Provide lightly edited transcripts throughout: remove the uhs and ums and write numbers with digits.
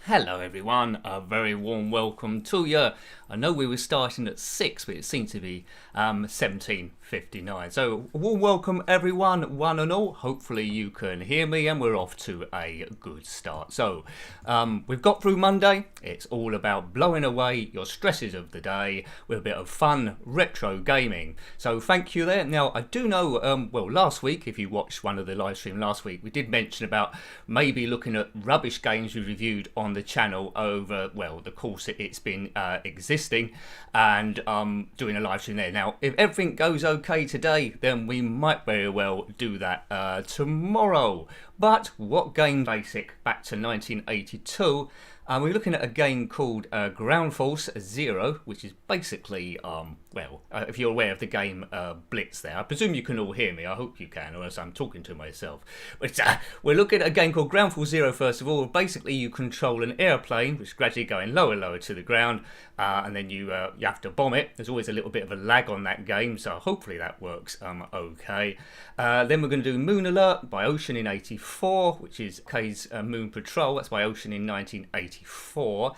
Hello everyone, a very warm welcome to you. I know we were starting at 6, but it seemed to be 17:59. So a warm welcome everyone, one and all. Hopefully you can hear me and we're off to a good start. So we've got through Monday. It's all about blowing away your stresses of the day with a bit of fun retro gaming. So thank you there. Now I do know, well, last week, if you watched one of the live stream last week, we did mention about maybe looking at rubbish games we reviewed on the channel over, well, the course it's been existing, and doing a live stream there. Now if everything goes okay today, then we might very well do that tomorrow. But what game basic back to 1982? We're looking at a game called Ground Force Zero, which is basically, well, if you're aware of the game Blitz there, I presume you can all hear me, I hope you can, or else I'm talking to myself. But we're looking at a game called Ground Force Zero first of all. Basically you control an airplane, which is gradually going lower and lower to the ground, and then you have to bomb it. There's always a little bit of a lag on that game, so hopefully that works okay. Then we're going to do Moon Alert by Ocean in 84, which is K's Moon Patrol, that's by Ocean in 1984.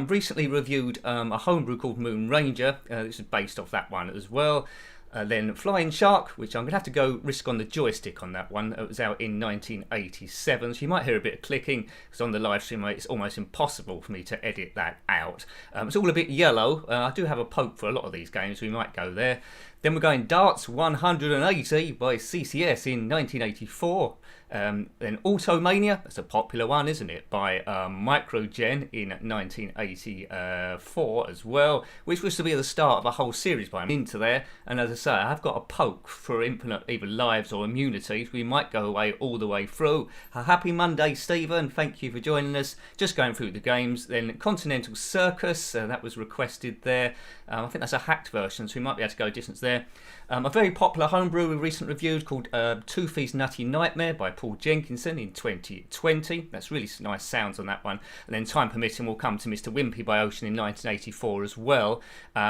Recently reviewed a homebrew called Moon Ranger. This is based off that one as well. Then Flying Shark, which I'm going to have to go risk on the joystick on that one. It was out in 1987, so you might hear a bit of clicking, because on the live stream it's almost impossible for me to edit that out. It's all a bit yellow. I do have a poke for a lot of these games, so we might go there. Then we're going Darts 180 by CCS in 1984. Then Automania, that's a popular one, isn't it, by Microgen in 1984 as well, which was to be the start of a whole series by into there. And as I say, I have got a poke for Infinite either lives or immunities. We might go away all the way through. A happy Monday, Stephen. Thank you for joining us. Just going through the games. Then Continental Circus, that was requested there. I think that's a hacked version, so we might be able to go a distance there. A very popular homebrew we recently reviewed called Toofey's Nutty Nightmare by Paul Jenkinson in 2020. That's really nice sounds on that one. And then time permitting we'll come to Mr. Wimpy by Ocean in 1984 as well,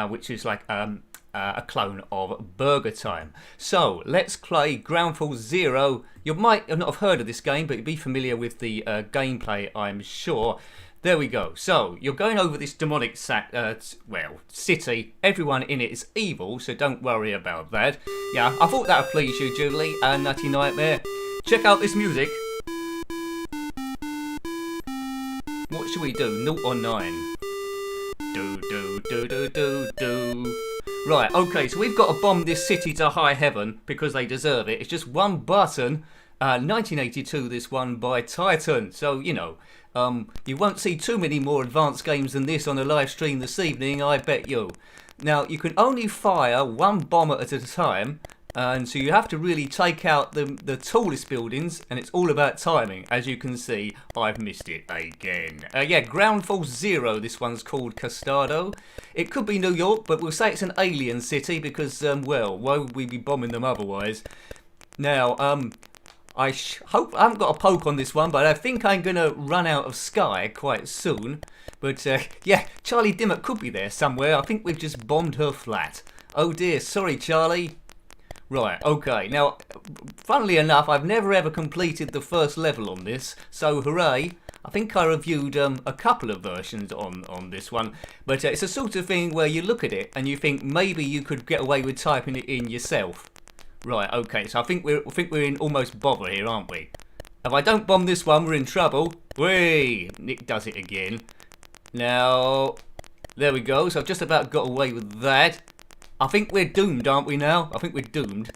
which is like a clone of Burger Time. So let's play Ground Force Zero. You might not have heard of this game, but you'll be familiar with the gameplay, I'm sure. There we go. So you're going over this demonic city. Everyone in it is evil, so don't worry about that. Yeah, I thought that would please you, Julie, and Nutty Nightmare. Check out this music. What should we do? 0 or 9? Do. Right, okay, so we've got to bomb this city to high heaven because they deserve it. It's just one button. 1982, this one by Titan. So, you know, you won't see too many more advanced games than this on a live stream this evening, I bet you. Now, you can only fire one bomb at a time, and so you have to really take out the tallest buildings, and it's all about timing. As you can see, I've missed it again. Yeah, Ground Force Zero, this one's called Castado. It could be New York, but we'll say it's an alien city because, well, why would we be bombing them otherwise? Now, I hope I haven't got a poke on this one, but I think I'm going to run out of sky quite soon. But yeah, Charlie Dimmock could be there somewhere. I think we've just bombed her flat. Oh dear, sorry Charlie. Right, okay. Now, funnily enough, I've never ever completed the first level on this, so hooray. I think I reviewed a couple of versions on this one, but it's a sort of thing where you look at it and you think maybe you could get away with typing it in yourself. Right, okay, so I think we're in almost bother here, aren't we? If I don't bomb this one, we're in trouble. Whee! Nick does it again. Now, there we go. So I've just about got away with that. I think we're doomed, aren't we now? I think we're doomed.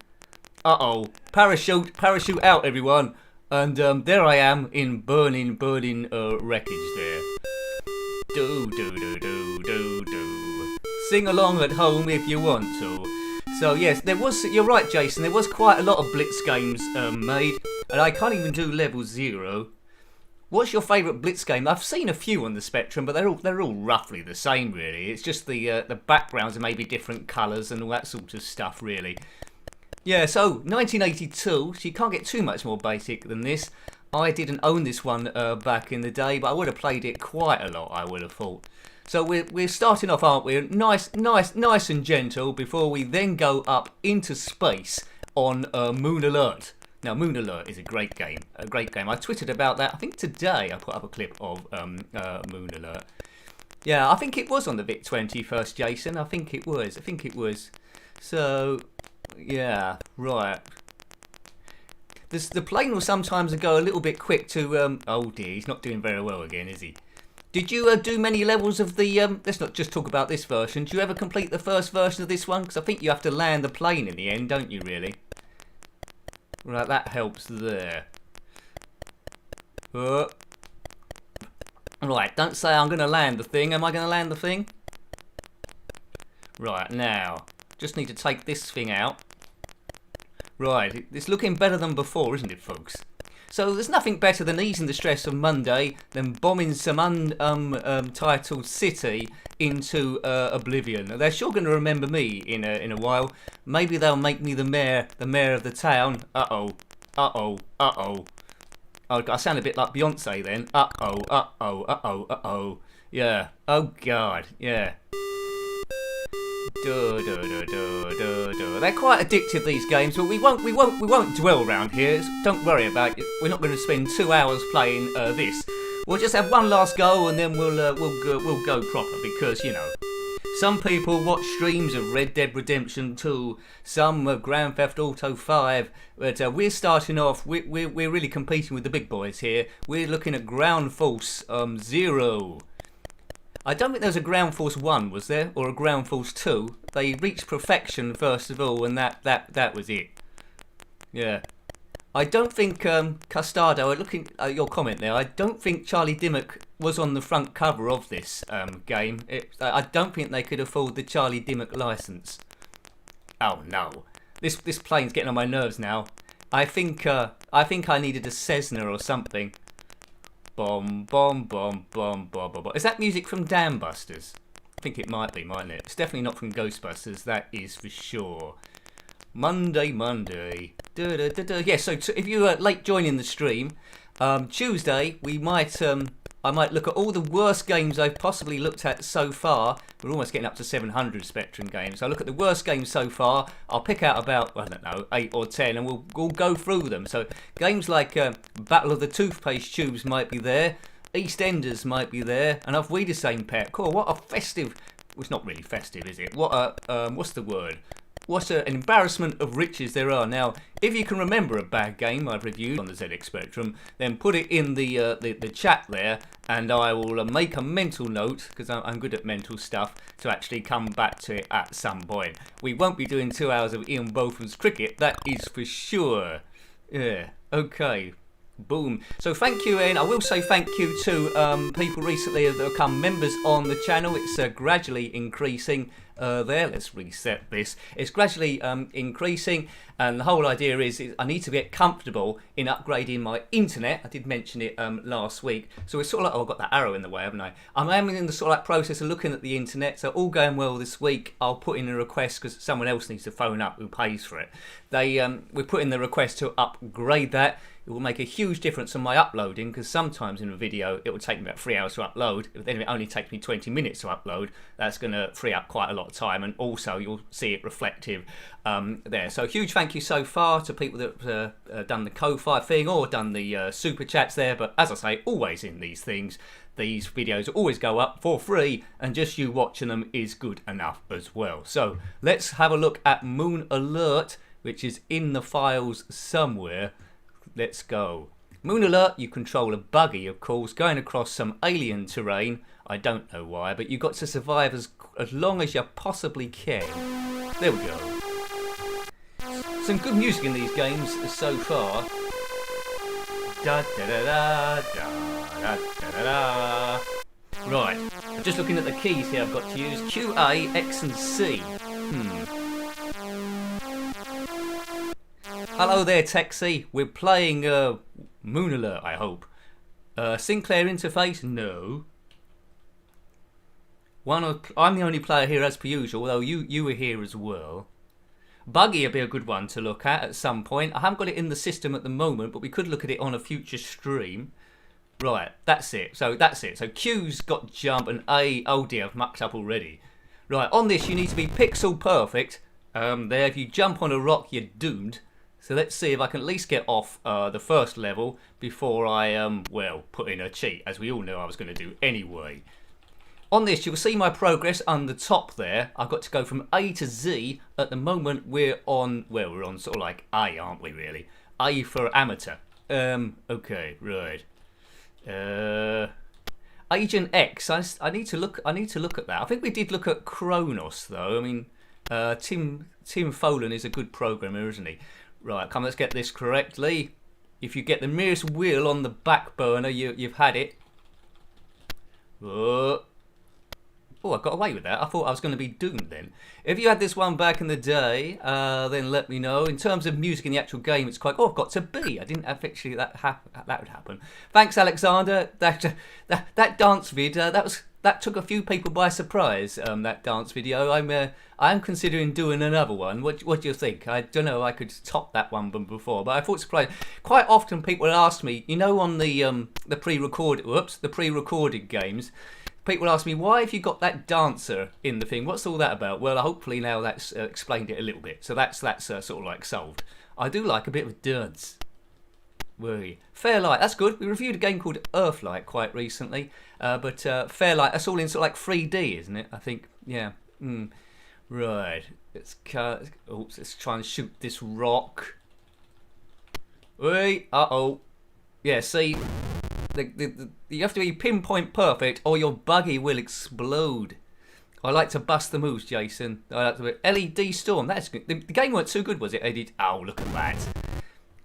Uh-oh. Parachute out, everyone. And there I am in burning wreckage there. Do. Sing along at home if you want to. So yes, you're right Jason, there was quite a lot of Blitz games made, and I can't even do level 0. What's your favourite Blitz game? I've seen a few on the spectrum, but they're all roughly the same really. It's just the backgrounds are maybe different colours and all that sort of stuff really. Yeah, so 1982, so you can't get too much more basic than this. I didn't own this one back in the day, but I would have played it quite a lot, I would have thought. So we're starting off, aren't we? Nice and gentle before we then go up into space on Moon Alert. Now, Moon Alert is a great game. A great game. I tweeted about that. I think today I put up a clip of Moon Alert. Yeah, I think it was on the VIC-20 first, Jason. I think it was. So, yeah, right. The plane will sometimes go a little bit quick to... oh dear, he's not doing very well again, is he? Did you do many levels of the... let's not just talk about this version. Do you ever complete the first version of this one? Because I think you have to land the plane in the end, don't you, really? Right, that helps there. Right, don't say I'm going to land the thing. Am I going to land the thing? Right, now, just need to take this thing out. Right, it's looking better than before, isn't it, folks? So there's nothing better than easing the stress of Monday than bombing some untitled city into oblivion. They're sure going to remember me in a while. Maybe they'll make me the mayor of the town. Uh-oh. Oh, I sound a bit like Beyonce then. Uh-oh. Yeah. Oh, God. Yeah. They're quite addictive, these games, but we won't dwell around here. Don't worry about it. We're not going to spend 2 hours playing this. We'll just have one last go and then we'll go proper, because you know, some people watch streams of Red Dead Redemption 2, some of Grand Theft Auto 5, but we're starting off. We're really competing with the big boys here. We're looking at Ground Force 0. I don't think there was a Ground Force 1, was there? Or a Ground Force 2. They reached perfection first of all, and that was it. Yeah. I don't think, Custado, looking at your comment there, I don't think Charlie Dimmock was on the front cover of this game. I don't think they could afford the Charlie Dimmock license. Oh no. This plane's getting on my nerves now. I think I needed a Cessna or something. Bomb, bomb, bomb, bomb, bomb, bomb. Is that music from Dam Busters? I think it might be, mightn't it? It's definitely not from Ghostbusters, that is for sure. Monday. Yeah, so if you're late joining the stream, Tuesday I might look at all the worst games I've possibly looked at so far. We're almost getting up to 700 Spectrum games. I'll look at the worst games so far. I'll pick out about, I don't know, 8 or 10, and we'll go through them. So games like Battle of the Toothpaste Tubes might be there. EastEnders might be there. And I've we the same pet. Cool, what a festive... Well, it's not really festive, is it? What a... what's the word? What an embarrassment of riches there are. Now, if you can remember a bad game I've reviewed on the ZX Spectrum, then put it in the chat there, and I will make a mental note, because I'm good at mental stuff, to actually come back to it at some point. We won't be doing 2 hours of Ian Botham's cricket, that is for sure. Yeah, okay. Boom. So thank you, and I will say thank you to people recently that have become members on the channel. It's gradually increasing there. Let's reset this. It's gradually increasing, and the whole idea is I need to get comfortable in upgrading my internet. I did mention it last week. So it's sort of like, oh, I've got that arrow in the way, haven't I? I'm in the sort of like process of looking at the internet, so all going well this week. I'll put in a request, because someone else needs to phone up who pays for it. We put in the request to upgrade that. It will make a huge difference on my uploading, because sometimes in a video it will take me about 3 hours to upload. If then it only takes me 20 minutes to upload, that's going to free up quite a lot of time, and also you'll see it reflective there. So huge thank you so far to people that have done the Ko-Fi thing or done the super chats there. But as I say, always in these things, these videos always go up for free, and just you watching them is good enough as well. So let's have a look at Moon Alert, which is in the files somewhere. Let's go. Moon Alert, you control a buggy, of course, going across some alien terrain. I don't know why, but you've got to survive as long as you possibly can. There we go. Some good music in these games so far. Da da da da da da da da. Right, I'm just looking at the keys here I've got to use. Q, A, X and C. Hello there, Texie. We're playing Moon Alert, I hope. Sinclair interface? No. I'm the only player here as per usual, although you were here as well. Buggy would be a good one to look at some point. I haven't got it in the system at the moment, but we could look at it on a future stream. Right, that's it. So Q's got jump, and A, oh dear, I've mucked up already. Right, on this you need to be pixel perfect. There, if you jump on a rock, you're doomed. So let's see if I can at least get off the first level before I, well, put in a cheat, as we all know I was going to do anyway. On this, you'll see my progress on the top there. I've got to go from A to Z. At the moment, we're on, well, we're on sort of like A, aren't we, really? A for amateur. Okay, right. Agent X, I need to look at that. I think we did look at Kronos, though. I mean, Tim Folan is a good programmer, isn't he? Right, come, let's get this correctly. If you get the merest wheel on the back burner, you've had it. Oh, I got away with that. I thought I was going to be doomed then. If you had this one back in the day, then let me know. In terms of music in the actual game, it's quite... Oh, I've got to B. I didn't have actually that would happen. Thanks, Alexander. That dance vid, that took a few people by surprise. That dance video. I'm considering doing another one. What do you think? I don't know. I could top that one from before, but I thought surprised. Quite often people ask me, you know, on the pre-recorded games. People ask me, why have you got that dancer in the thing? What's all that about? Well, hopefully now that's explained it a little bit. So that's sort of like solved. I do like a bit of dance. Fairlight, that's good. We reviewed a game called Earthlight quite recently. But Fairlight, that's all in sort of like 3D, isn't it? I think, yeah. Right. Let's try and shoot this rock. Uh-oh. Yeah, see... you have to be pinpoint perfect or your buggy will explode. I like to bust the moves, Jason. I like to LED Storm. That's good. The game weren't too good, was it, Eddie? Oh, look at that.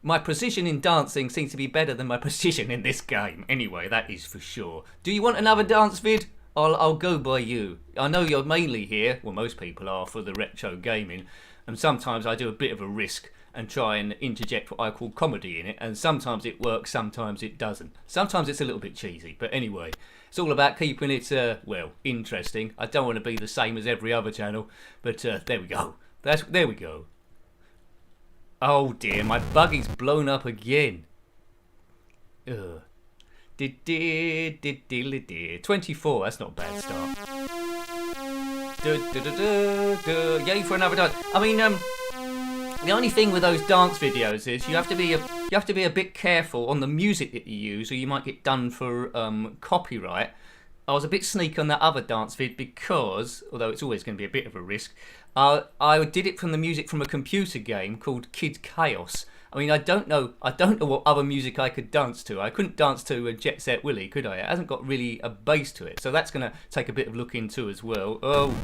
My precision in dancing seems to be better than my precision in this game. Anyway, that is for sure. Do you want another dance vid? I'll go by you. I know you're mainly here, well, most people are, for the retro gaming, and sometimes I do a bit of a risk and try and interject what I call comedy in it, and sometimes it works, sometimes it doesn't. Sometimes it's a little bit cheesy, but anyway, it's all about keeping it, well, interesting. I don't want to be the same as every other channel, but there we go. There we go. Oh dear, my buggy's blown up again. 24, that's not a bad start. Yay for another dance. I mean, the only thing with those dance videos is you have to be a bit careful on the music that you use, or you might get done for copyright. I was a bit sneaky on that other dance vid because, although it's always going to be a bit of a risk, I did it from the music from a computer game called Kid Chaos. I mean, I don't know what other music I could dance to. I couldn't dance to Jet Set Willy, could I? It hasn't got really a bass to it, so that's going to take a bit of look into as well. Oh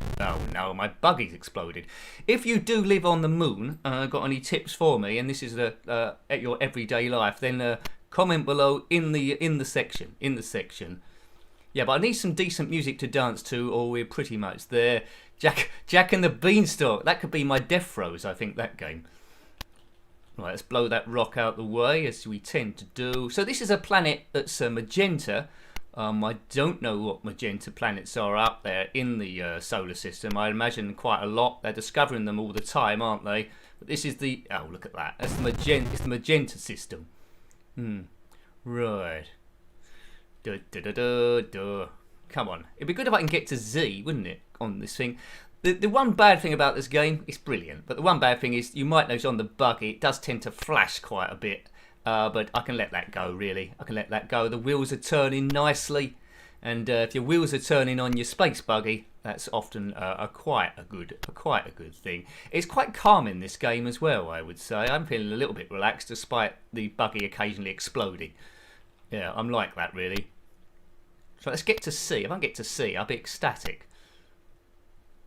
no, my buggy's exploded. If you do live on the moon, got any tips for me, and this is at your everyday life, then comment below in the section. Yeah, but I need some decent music to dance to, or we're pretty much there. Jack and the Beanstalk. That could be my death throes, I think, that game. Right, let's blow that rock out the way, as we tend to do. So this is a planet that's magenta. I don't know what magenta planets are out there in the solar system. I imagine quite a lot. They're discovering them all the time, aren't they? But this is the... Oh, look at that. That's the magenta. It's the magenta system. Right. Come on. It'd be good if I can get to Z, wouldn't it, on this thing? The one bad thing about this game, it's brilliant, but the one bad thing is you might notice on the buggy it does tend to flash quite a bit, but I can let that go, really. I can let that go. The wheels are turning nicely, and if your wheels are turning on your space buggy, that's often quite a good thing. It's quite calm in this game as well, I would say. I'm feeling a little bit relaxed despite the buggy occasionally exploding. Yeah, I'm like that, really. So let's get to C. If I get to C, I'll be ecstatic.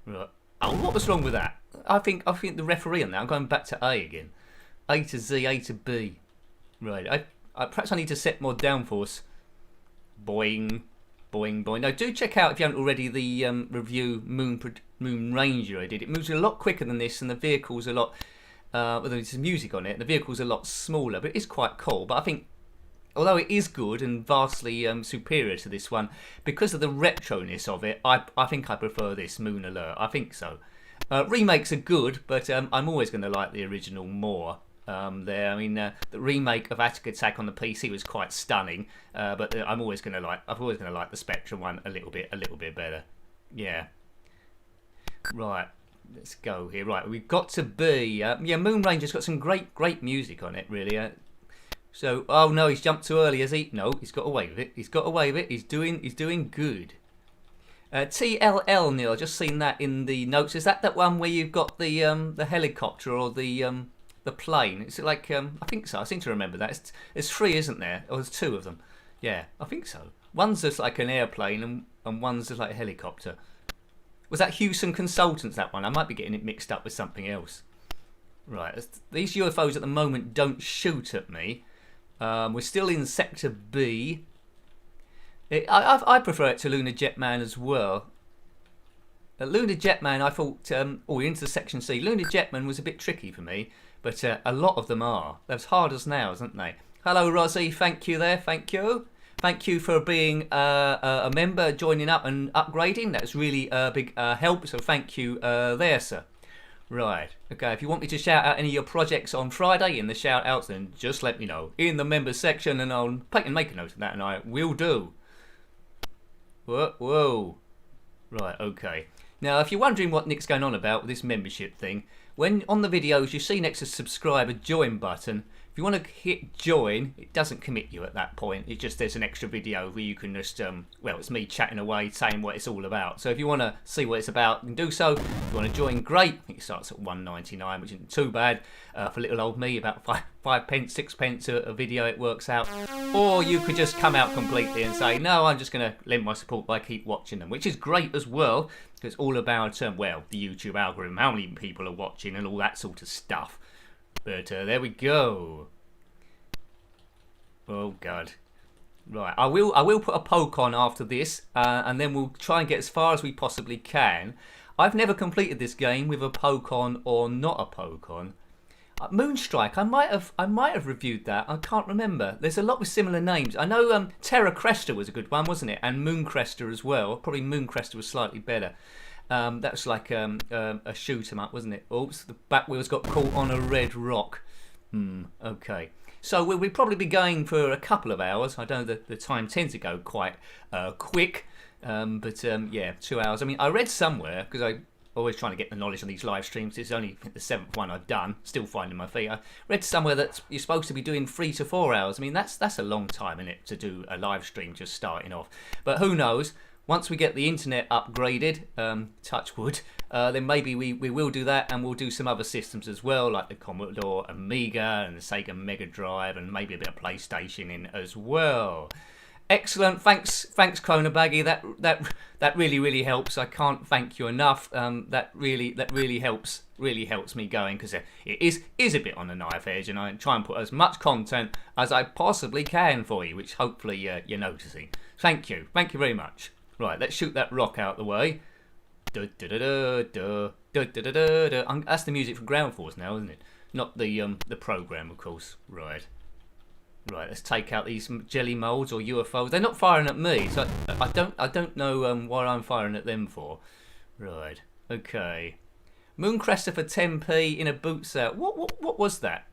Right. Oh, what was wrong with that? I think the referee on that. I'm going back to A again. A to Z, A to B. Right. Perhaps I need to set more downforce. Boing, boing, boing. No, do check out if you haven't already the review Moon Ranger I did. It moves a lot quicker than this, and the vehicle's a lot. Well, there's some music on it. The vehicle's a lot smaller, but it's quite cool. But I think, although it is good and vastly superior to this one, because of the retroness of it, I think I prefer this Moon Alert. I think so. Remakes are good, but I'm always going to like the original more. I mean, the remake of Attic Attack on the PC was quite stunning, but I've always going to like the Spectrum one a little bit better. Yeah. Right. let's go here. Right, we've got to be. Yeah, Moon Ranger's got some great music on it, really. So, oh no, he's jumped too early, has he? No, he's got away with it. He's got away with it. He's doing good. TLL, Neil. I just seen that in the notes. Is that one where you've got the helicopter or the plane? It's like I think so. I seem to remember that. It's 3, isn't there? Or there's 2 of them. Yeah, I think so. One's just like an airplane and one's just like a helicopter. Was that Hewson Consultants, that one? I might be getting it mixed up with something else. Right, these UFOs at the moment don't shoot at me. We're still in Sector B. I prefer it to Lunar Jetman as well. Lunar Jetman, I thought... we're into Section C. Lunar Jetman was a bit tricky for me, but a lot of them are. They're as hard as nails, aren't they? Hello, Rosie. Thank you there. Thank you. Thank you for being a member, joining up and upgrading. That's really a big help, so thank you there, sir. Right, okay, if you want me to shout out any of your projects on Friday in the shout outs, then just let me know in the members section and I'll make a note of that, and I will do. Whoa. Right, okay. Now, if you're wondering what Nick's going on about with this membership thing, when on the videos you see next to subscribe a join button, if you want to hit join, it doesn't commit you at that point. It's just there's an extra video where you can just, well, it's me chatting away saying what it's all about. So if you want to see what it's about, you can do so. If you want to join, great. I think it starts at $1.99, which isn't too bad for little old me, about 5 pence, 6 pence a video it works out. Or you could just come out completely and say, no, I'm just going to lend my support by keep watching them, which is great as well. Because it's all about, well, the YouTube algorithm, how many people are watching and all that sort of stuff. But there we go. Oh God. Right, I will put a poke on after this, and then we'll try and get as far as we possibly can. I've never completed this game with a poke on or not a poke on. Moonstrike, I might have reviewed that. I can't remember. There's a lot with similar names. I know Terra Cresta was a good one, wasn't it? And Mooncrester as well. Probably Mooncrester was slightly better. That was like a shoot 'em up, wasn't it? Oops, the back wheels got caught on a red rock. Okay. So we'll probably be going for a couple of hours. I know that the time tends to go quite quick, but yeah, 2 hours. I mean, I read somewhere, because I'm always trying to get the knowledge on these live streams. It's only the 7th one I've done, still finding my feet. I read somewhere that you're supposed to be doing 3 to 4 hours. I mean, that's a long time, isn't it, to do a live stream just starting off. But who knows? Once we get the internet upgraded, touch wood, then maybe we will do that, and we'll do some other systems as well, like the Commodore Amiga and the Sega Mega Drive, and maybe a bit of PlayStation in as well. Excellent, thanks Cronenbaggy. That really helps. I can't thank you enough. That really helps me going, because it is a bit on the knife edge, and I try and put as much content as I possibly can for you, which hopefully you're noticing. Thank you very much. Right, let's shoot that rock out the way. That's the music for Ground Force now, isn't it? Not the program, of course. Right, let's take out these jelly molds or UFOs. They're not firing at me, so I don't know what I'm firing at them for. Right, okay. Mooncrester for 10p in a boot sale. What was that?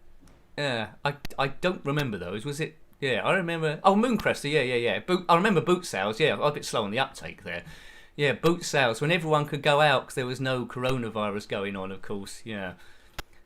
I don't remember those. Was it? Yeah, I remember. Oh, Mooncrester, yeah. I remember boot sales. Yeah, I was a bit slow on the uptake there. Yeah, boot sales when everyone could go out because there was no coronavirus going on, of course. Yeah,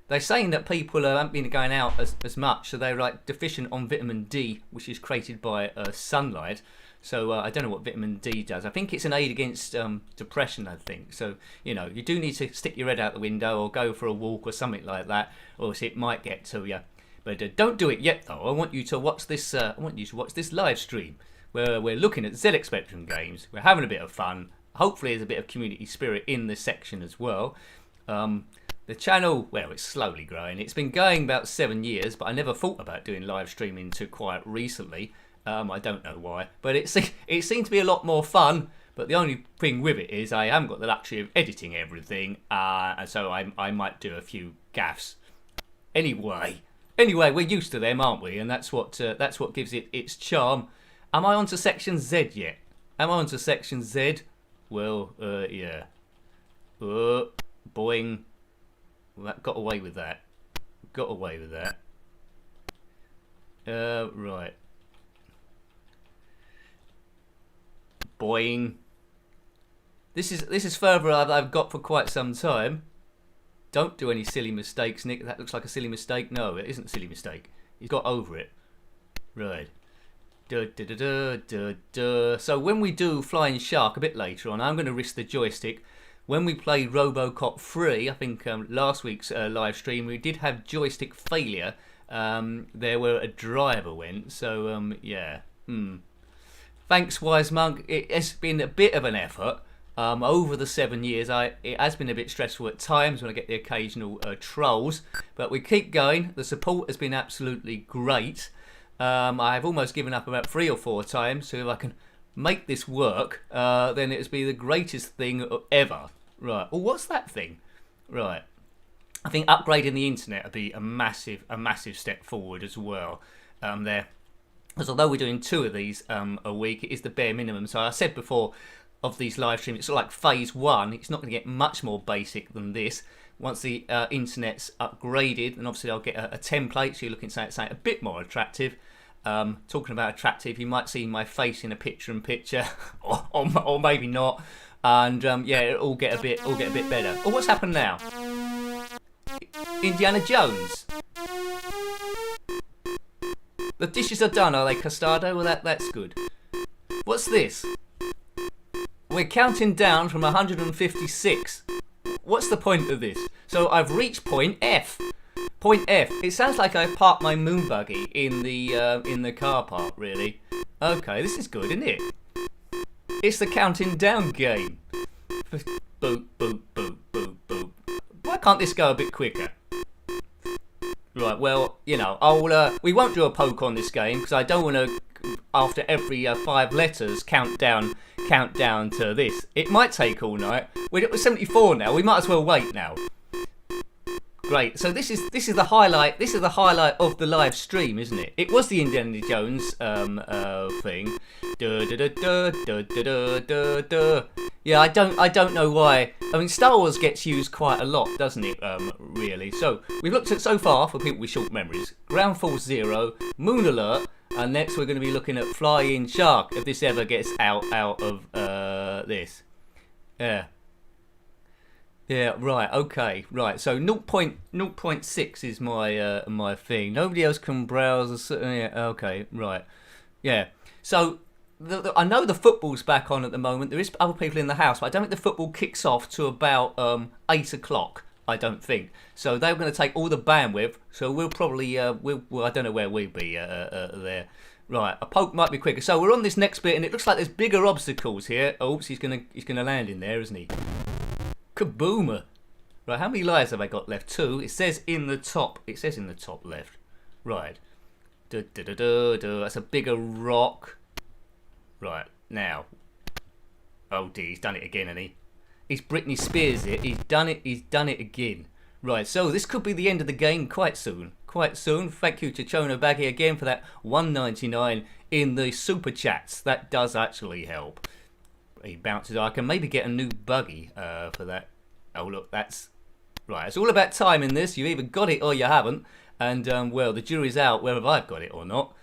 they're saying that people haven't been going out as much, so they're like deficient on vitamin D, which is created by sunlight. So I don't know what vitamin D does. I think it's an aid against depression, I think. So, you know, you do need to stick your head out the window or go for a walk or something like that, or else it might get to you. But don't do it yet, though. I want you to watch this. I want you to watch this live stream where we're looking at ZX Spectrum games. We're having a bit of fun. Hopefully, there's a bit of community spirit in this section as well. The channel, well, it's slowly growing. It's been going about 7 years, but I never thought about doing live streaming until quite recently. I don't know why, but it seemed to be a lot more fun. But the only thing with it is I haven't got the luxury of editing everything, and so I might do a few gaffes. Anyway, we're used to them, aren't we? And that's what gives it its charm. Am I on to Section Z yet? Am I on to Section Z? Well, yeah. Boing. Well, that got away with that. Right. Boing. This is further I've got for quite some time. Don't do any silly mistakes, Nick. That looks like a silly mistake. No, it isn't a silly mistake. He's got over it. Right. So when we do Flying Shark a bit later on, I'm going to risk the joystick. When we played RoboCop 3, I think last week's live stream, we did have joystick failure. There where a driver went. So, yeah. Thanks, Wise Monk. It has been a bit of an effort. Over the 7 years, it has been a bit stressful at times when I get the occasional trolls. But we keep going. The support has been absolutely great. I've almost given up about 3 or 4 times. So if I can make this work, then it'll be the greatest thing ever. Right. Well, what's that thing? Right. I think upgrading the internet would be a massive step forward as well. There. Because although we're doing 2 of these a week, it is the bare minimum. So I said before of these live streams, it's sort of like phase 1. It's not going to get much more basic than this. Once the internet's upgraded, and obviously I'll get a template, so you're looking at something a bit more attractive. Talking about attractive, you might see my face in a picture-in-picture, or maybe not. And yeah, it'll get a bit better. Oh, what's happened now? Indiana Jones. The dishes are done, are they, Custado? Well, that's good. What's this? We're counting down from 156. What's the point of this? So I've reached point F. Point F. It sounds like I parked my moon buggy in the car park, really. Okay, this is good, isn't it? It's the counting down game. Boop, boop, boop, boop, boop. Why can't this go a bit quicker? Right, well, you know, we won't do a poke on this game because I don't want to, after every 5 letters, count down to this. It might take all night. We're at 74 now. We might as well wait now. Great. So this is the highlight. This is the highlight of the live stream, isn't it? It was the Indiana Jones thing. Yeah, I don't know why. I mean, Star Wars gets used quite a lot, doesn't it? Really. So we've looked at so far for people with short memories. Ground Force Zero, Moon Alert, and next we're going to be looking at Flying Shark. If this ever gets out of this. Yeah. Yeah, right, okay, right. So 0.6 is my thing. Nobody else can browse. Yeah, okay, right. Yeah. So I know the football's back on at the moment. There is other people in the house, but I don't think the football kicks off to about 8 o'clock. I don't think. So they're going to take all the bandwidth. So we'll probably I don't know where we'll be there. Right, a poke might be quicker. So we're on this next bit, and it looks like there's bigger obstacles here. Oops, he's gonna land in there, isn't he? Kaboomer. Right, how many lives have I got left? 2. It says in the top. It says in the top left. Right. That's a bigger rock. Right, now. Oh dear, he's done it again, hasn't he? He's Britney Spears it. He's done it again. Right, so this could be the end of the game quite soon. Quite soon. Thank you to Chono Baggy again for that $1.99 in the super chats. That does actually help. He bounces. I can maybe get a new buggy for that. Oh look, that's right. It's all about time in this. You've either got it or you haven't. And well, the jury's out whether I've got it or not.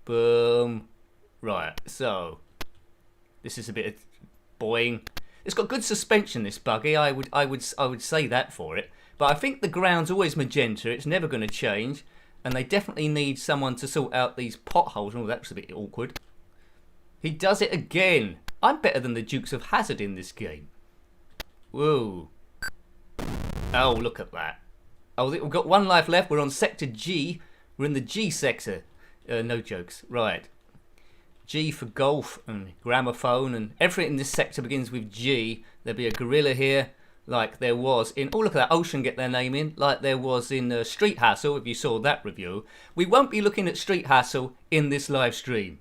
Boom. Right. So this is a bit of boing. It's got good suspension. This buggy. I would say that for it. But I think the ground's always magenta. It's never going to change. And they definitely need someone to sort out these potholes. Oh, that's a bit awkward. He does it again. I'm better than the Dukes of Hazzard in this game. Whoa. Oh, look at that. Oh, we've got 1 life left. We're on Sector G. We're in the G sector. No jokes. Right. G for golf and gramophone. And everything in this sector begins with G. There'll be a gorilla here like there was in... Oh, look at that. Ocean get their name in. Like there was in Street Hassle, if you saw that review. We won't be looking at Street Hassle in this live stream.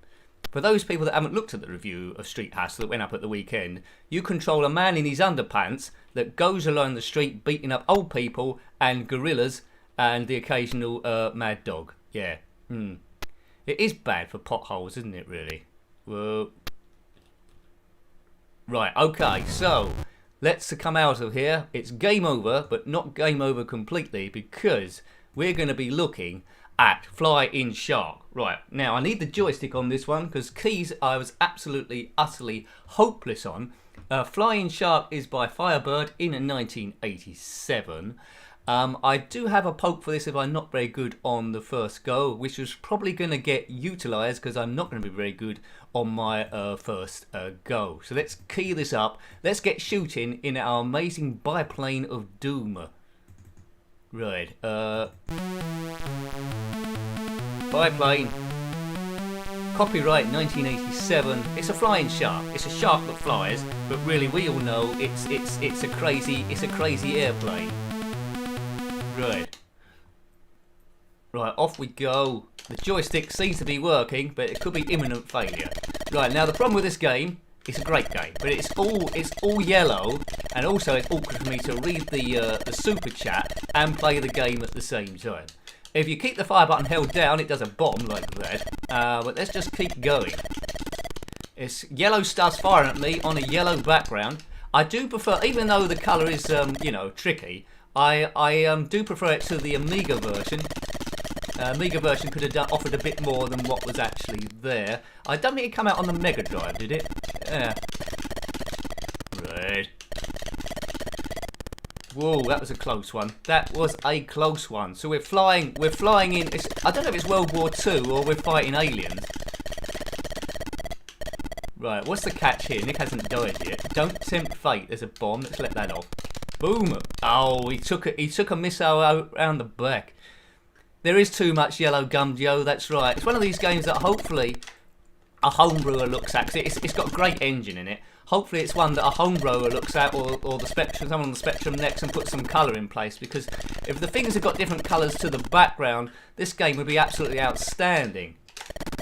For those people that haven't looked at the review of Street Hassle that went up at the weekend, you control a man in his underpants that goes along the street beating up old people and gorillas and the occasional mad dog. Yeah. It is bad for potholes, isn't it, really? Whoa. Right, okay, so let's come out of here. It's game over, but not game over completely because we're going to be looking act, fly in shark. Right, now I need the joystick on this one because keys I was absolutely, utterly hopeless on. Flying Shark is by Firebird in 1987. I do have a poke for this if I'm not very good on the first go, which is probably going to get utilised because I'm not going to be very good on my first go. So let's key this up. Let's get shooting in our amazing biplane of doom. Right. Biplane. Copyright 1987. It's a flying shark. It's a shark that flies, but really we all know it's a crazy airplane. Right. Right, off we go. The joystick seems to be working, but it could be imminent failure. Right, now the problem with this game, it's a great game, but it's all yellow, and also it's awkward for me to read the super chat and play the game at the same time. If you keep the fire button held down, it doesn't bomb like that. But let's just keep going. It's yellow stuff's firing at me on a yellow background. I do prefer, even though the colour is, tricky, I do prefer it to the Amiga version. Amiga version could have offered a bit more than what was actually there. I don't think it came out on the Mega Drive, did it? Yeah. Right. Whoa, that was a close one. That was a close one. So we're flying in. I don't know if it's World War II or we're fighting aliens. Right, what's the catch here? Nick hasn't died yet. Don't tempt fate. There's a bomb. Let's let that off. Boom. Oh, he took a missile around the back. There is too much yellow gum, Joe. That's right. It's one of these games that hopefully a homebrewer looks at. It's got a great engine in it. Hopefully it's one that a homebrewer looks at, or the Spectrum, someone on the Spectrum next, and put some colour in place. Because if the things have got different colours to the background, this game would be absolutely outstanding.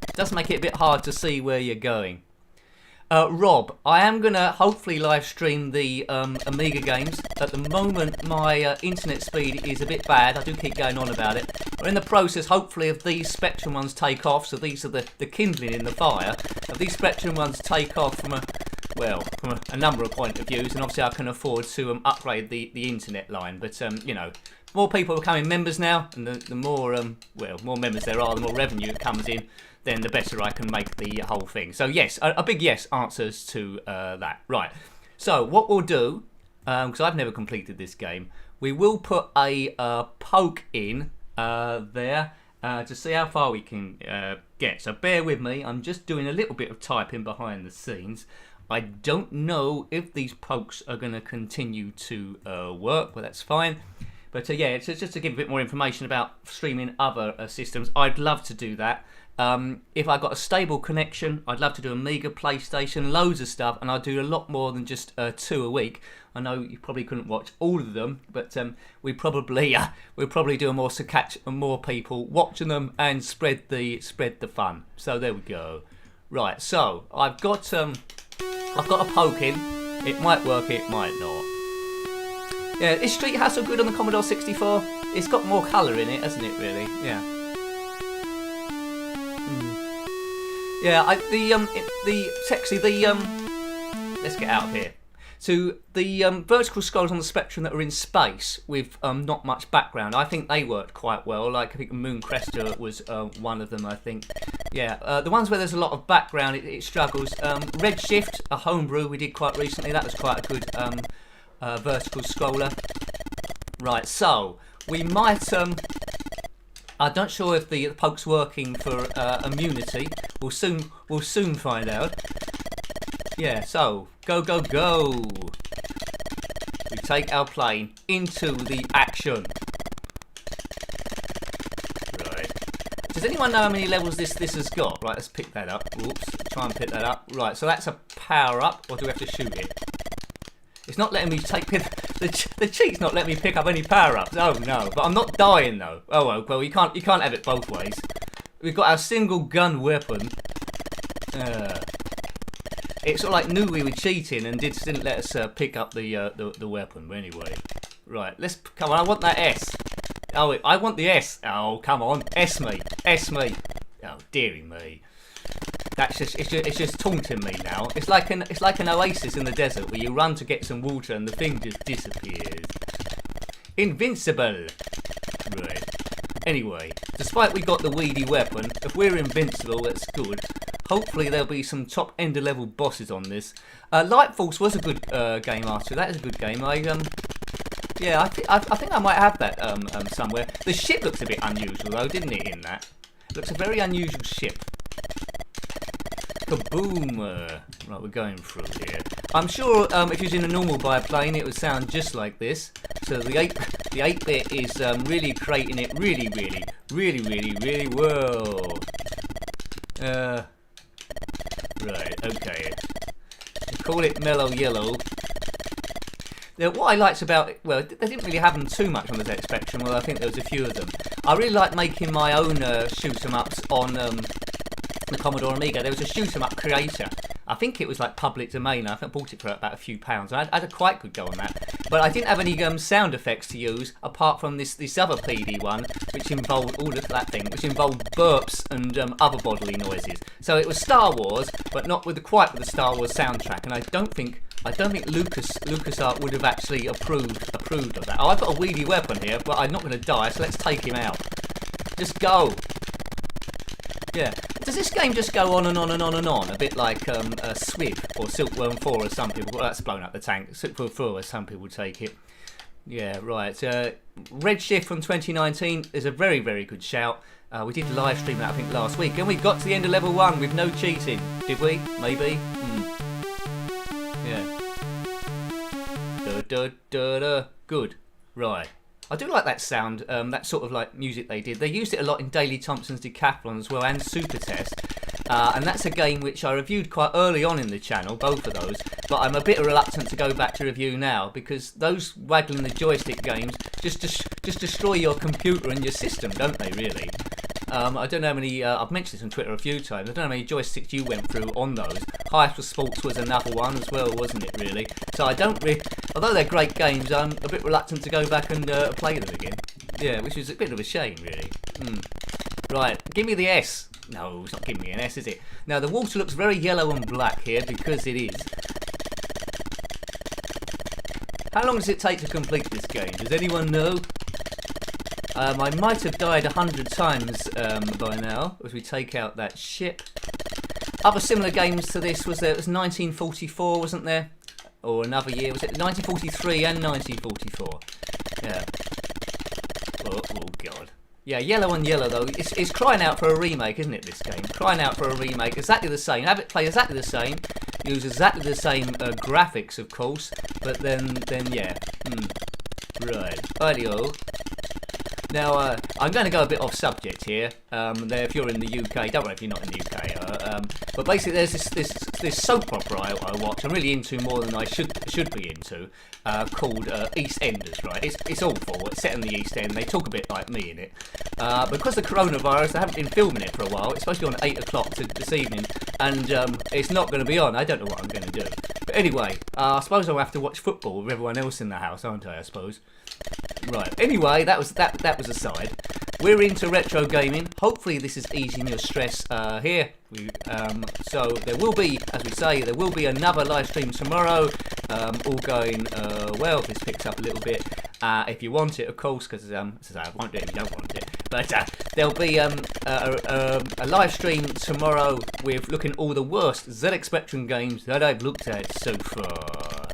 It does make it a bit hard to see where you're going. Rob, I am going to hopefully live stream the Amiga games. At the moment, my internet speed is a bit bad. I do keep going on about it. We're in the process, hopefully, if these Spectrum ones take off. So these are the kindling in the fire. If these Spectrum ones take off from a number of point of views, and obviously I can afford to upgrade the internet line. But more people are becoming members now, and the more more members there are, the more revenue it comes in, then the better I can make the whole thing. So yes, a big yes answers to that. Right. So what we'll do, because I've never completed this game, we will put a poke in there to see how far we can get. So bear with me. I'm just doing a little bit of typing behind the scenes. I don't know if these pokes are going to continue to work, but that's fine. But yeah, it's just to give a bit more information about streaming other systems. I'd love to do that. If I got a stable connection, I'd love to do Amiga, PlayStation, loads of stuff, and I'd do a lot more than just 2 a week. I know you probably couldn't watch all of them, but we'll probably do a more to catch more people watching them and spread the fun. So there we go. Right, so I've got a poke in. It might work, it might not. Yeah, is Street Hustle good on the Commodore 64? It's got more colour in it, hasn't it? Really? Yeah. Yeah, let's get out of here. So the vertical scrolls on the Spectrum that are in space with not much background, I think they worked quite well. Like I think Moon Crester was one of them. I think. Yeah, the ones where there's a lot of background, it struggles. Redshift, a homebrew we did quite recently. That was quite a good vertical scroller. Right, so we might. I'm not sure if the poke's working for immunity. We'll soon find out. Yeah, so go. We take our plane into the action. Right. Does anyone know how many levels this has got? Right, let's pick that up. Whoops, try and pick that up. Right, so that's a power up, or do we have to shoot it? It's not letting me take the cheat's not letting me pick up any power ups. Oh no, but I'm not dying though. Oh well, you can't have it both ways. We've got our single gun weapon. It's sort of like knew we were cheating and didn't let us pick up the weapon. But anyway, right, let's come on. I want that S. Oh, I want the S. Oh, come on, S me. Oh, dearie me. That's it's just taunting me now. It's like an oasis in the desert where you run to get some water and the thing just disappears. Invincible. Right. Anyway, Despite we got the weedy weapon, if we're invincible, that's good. Hopefully there'll be some top ender level bosses on this. Light Force was a good game after. That is a good game. Yeah, I think I might have that somewhere. The ship looks a bit unusual though, didn't it? In that, looks a very unusual ship. Kaboom! Right, we're going through here. I'm sure if you're in a normal biplane, it would sound just like this. So the 8-bit is really creating it really well. Right, okay. We call it Mellow Yellow. Now, what I liked about it, well, they didn't really have them too much on the ZX Spectrum, although I think there was a few of them. I really liked making my own shoot 'em ups on the Commodore Amiga. There was a shoot 'em up creator. I think it was like public domain. I think I bought it for about a few pounds. I had a quite good go on that. But I didn't have any sound effects to use apart from this other PD one, which involved which involved burps and other bodily noises. So it was Star Wars, but not quite with the Star Wars soundtrack. And I don't think LucasArts would have actually approved of that. Oh, I've got a weedy weapon here, but I'm not going to die, so let's take him out. Just go. Yeah. Does this game just go on and on and on and on? A bit like Swib or Silkworm 4 as some people... Well, that's blown up the tank. Silkworm 4 as some people take it. Yeah, right. Redshift from 2019 is a very, very good shout. We did live stream that, I think, last week. And we got to the end of level 1 with no cheating. Did we? Maybe? Yeah. Good. Right. I do like that sound, that sort of like music they did. They used it a lot in Daley Thompson's Decathlon as well, and Super Test. And that's a game which I reviewed quite early on in the channel, both of those. But I'm a bit reluctant to go back to review now, because those waggling the joystick games just destroy your computer and your system, don't they, really? I don't know how many, I've mentioned this on Twitter a few times, I don't know how many joysticks you went through on those. Highest for Sports was another one as well, wasn't it, really? So I don't really, although they're great games, I'm a bit reluctant to go back and play them again. Yeah, which is a bit of a shame, really. Right, give me the S. No, it's not giving me an S, is it? Now, the water looks very yellow and black here, because it is. How long does it take to complete this game? Does anyone know? I might have died 100 times by now, as we take out that ship. Other similar games to this was 1944, wasn't there? Or another year, was it 1943 and 1944? Yeah. Oh God. Yeah, Yellow and Yellow though, it's crying out for a remake, isn't it, this game? Crying out for a remake, exactly the same, have it play exactly the same, use exactly the same graphics, of course, but then yeah. Right, rightio. Now, I'm going to go a bit off subject here. If you're in the UK, don't worry if you're not in the UK. But basically, there's this soap opera I watch. I'm really into more than I should be into. Called EastEnders, right? It's awful. It's set in the East End. They talk a bit like me in it. Because of coronavirus, I haven't been filming it for a while. It's supposed to be on 8 o'clock this evening, and it's not going to be on. I don't know what I'm going to do. But anyway, I suppose I'll have to watch football with everyone else in the house, aren't I suppose? Right. Anyway, that was aside. We're into retro gaming. Hopefully, this is easing your stress here. So there will be, as we say, there will be another live stream tomorrow. All going well. If this picks up a little bit, if you want it, of course, because I won't do it if you don't want it. But there'll be a live stream tomorrow with looking at all the worst ZX Spectrum games that I've looked at so far.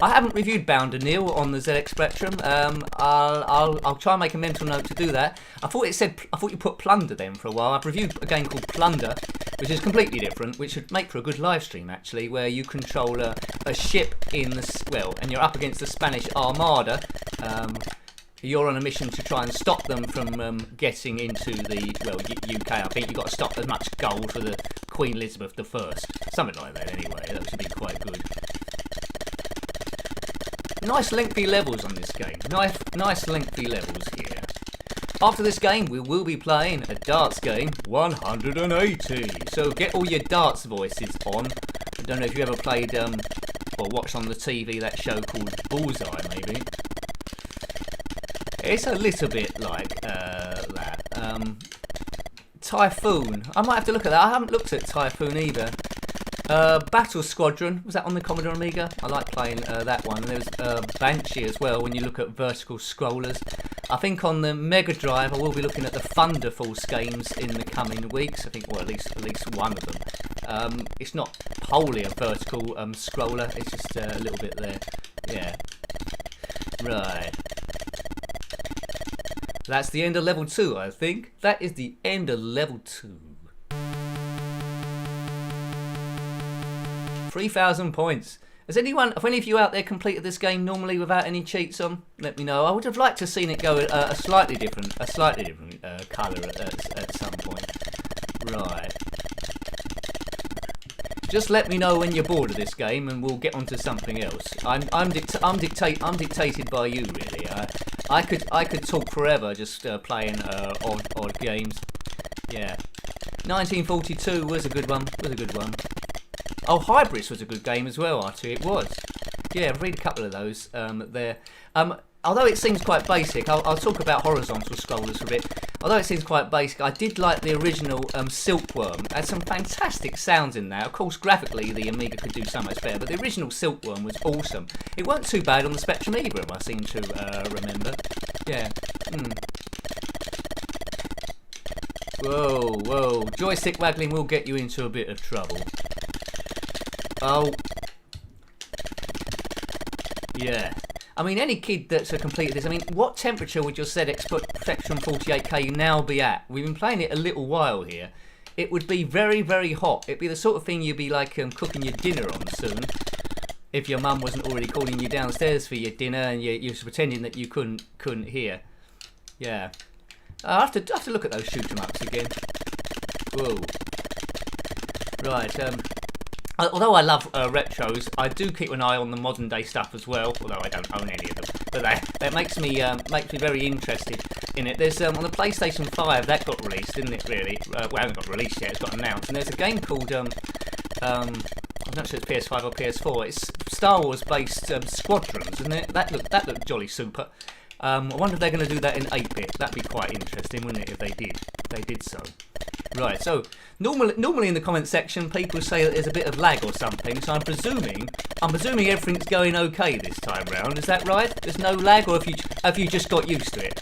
I haven't reviewed Bound and Nil on the ZX Spectrum. I'll try and make a mental note to do that. I thought you put Plunder then for a while. I've reviewed a game called Plunder, which is completely different, which would make for a good live stream actually, where you control a ship and you're up against the Spanish Armada. You're on a mission to try and stop them from getting into the UK. I think you've got to stop as much gold for the Queen Elizabeth I. Something like that anyway. That should be quite good. Nice lengthy levels on this game. Nice lengthy levels here. After this game, we will be playing a darts game 180. So get all your darts voices on. I don't know if you ever played or watched on the TV that show called Bullseye, maybe. It's a little bit like that. Typhoon. I might have to look at that. I haven't looked at Typhoon either. Battle Squadron, was that on the Commodore Amiga? I like playing that one. And there's Banshee as well, when you look at vertical scrollers. I think on the Mega Drive I will be looking at the Thunder Force games in the coming weeks. I think, well, at least one of them. It's not wholly a vertical scroller. It's just a little bit there. Yeah. Right. That's the end of level 2, I think. That is the end of level 2. 3,000 points. Has any of you out there completed this game normally without any cheats on? Let me know. I would have liked to have seen it go a slightly different colour at some point. Right. Just let me know when you're bored of this game, and we'll get on to something else. I'm dictated by you, really. I could talk forever just playing odd games. Yeah. 1942 was a good one. Oh, Hybris was a good game as well, Archie. It was. Yeah, I've read a couple of those there. Although it seems quite basic, I'll talk about horizontal scrollers for a bit. Although it seems quite basic, I did like the original Silkworm. It had some fantastic sounds in there. Of course, graphically, the Amiga could do so much better, but the original Silkworm was awesome. It weren't too bad on the Spectrum either, I seem to remember. Yeah. Whoa. Joystick waggling will get you into a bit of trouble. Oh. Yeah. I mean, any kid that's completed this, I mean, what temperature would your ZX Spectrum 48K now be at? We've been playing it a little while here. It would be very, very hot. It'd be the sort of thing you'd be like cooking your dinner on soon. If your mum wasn't already calling you downstairs for your dinner and you're pretending that you couldn't hear. Yeah. I have to look at those shoot 'em ups again. Whoa. Right. Although I love retros, I do keep an eye on the modern day stuff as well. Although I don't own any of them, but that makes me very interested in it. There's on the PlayStation 5 that got released, didn't it? Really? Well, it hasn't got released yet. It's got announced, and there's a game called I'm not sure it's PS5 or PS4. It's Star Wars based Squadrons, isn't it? That looked jolly super. I wonder if they're going to do that in 8-bit. That'd be quite interesting, wouldn't it, if they did so. Right, so normally in the comment section people say that there's a bit of lag or something, so I'm presuming everything's going okay this time round. Is that right? There's no lag, or have you just got used to it?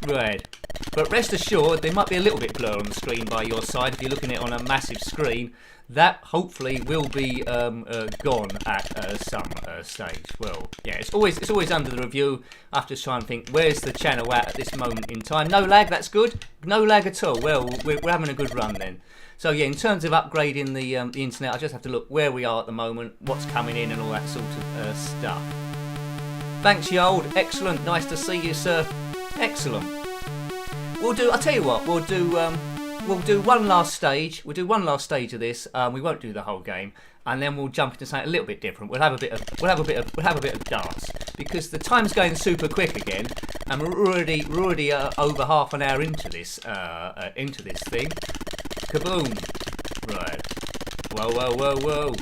Right. But rest assured, there might be a little bit blur on the screen by your side if you're looking at it on a massive screen. That hopefully will be gone at some stage. Well, yeah, it's always under the review. I have to try and think, where's the channel at this moment in time? No lag, that's good. No lag at all. Well, we're having a good run then. So yeah, in terms of upgrading the internet, I just have to look where we are at the moment, what's coming in, and all that sort of stuff. Thanks, Yold. Excellent. Nice to see you, sir. Excellent. I'll tell you what. We'll do one last stage. We'll do one last stage of this. We won't do the whole game, and then we'll jump into something a little bit different. We'll have a bit of darts, because the time's going super quick again, and we're already over half an hour into this thing. Kaboom! Right. Whoa.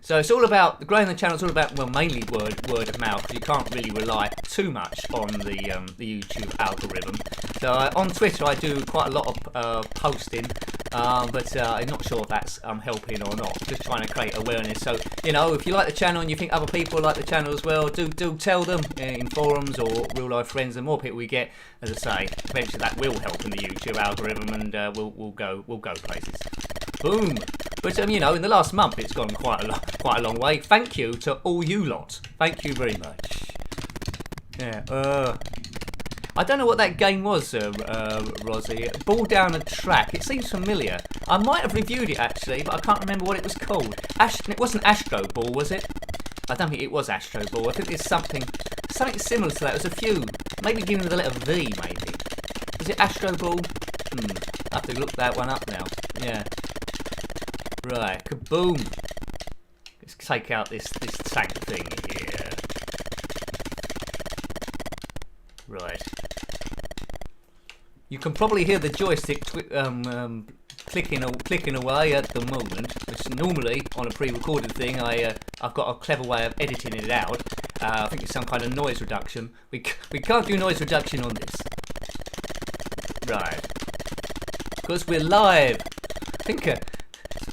So it's all about growing the channel. It's all about, well, mainly word of mouth, because you can't really rely too much on the YouTube algorithm. So on Twitter I do quite a lot of posting, but I'm not sure if that's helping or not. Just trying to create awareness. So if you like the channel and you think other people like the channel as well, do tell them in forums or real life friends. The more people we get, as I say, eventually that will help in the YouTube algorithm, and we'll go places. Boom. But in the last month it's gone quite a long way. Thank you to all you lot. Thank you very much. Yeah. I don't know what that game was, Rosie. Ball down a track. It seems familiar. I might have reviewed it actually, but I can't remember what it was called. It wasn't Astro Ball, was it? I don't think it was Astro Ball. I think it's something similar to that. There's a few. Maybe beginning with the letter V, maybe. Was it Astro Ball? I have to look that one up now. Yeah. Right, kaboom! Let's take out this tank thing here. Right. You can probably hear the joystick clicking away at the moment. Which normally on a pre-recorded thing, I've got a clever way of editing it out. I think it's some kind of noise reduction. We can't do noise reduction on this. Right. Because we're live. I think.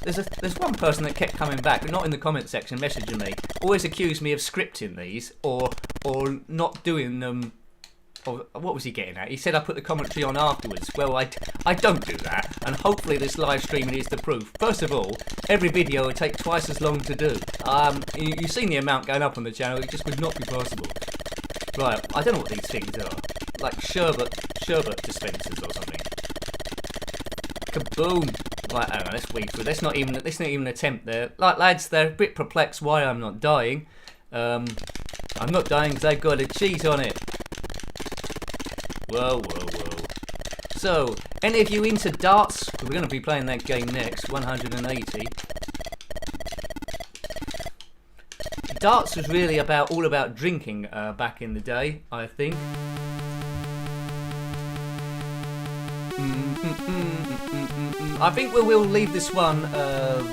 There's one person that kept coming back, but not in the comment section, messaging me. Always accused me of scripting these or not doing them what was he getting at? He said I put the commentary on afterwards. Well, I don't do that, and hopefully this live streaming is the proof. First of all, every video would take twice as long to do. You've seen the amount going up on the channel. It just would not be possible. Right, I don't know what these things are. Like sherbet dispensers or something. Kaboom! Right, hang on, let's weed through. Let's not even attempt there. Like, lads, they're a bit perplexed why I'm not dying. I'm not dying because I've got a cheese on it. Whoa. So, any of you into darts? We're going to be playing that game next, 180. Darts was really all about drinking back in the day, I think. I think we will leave this one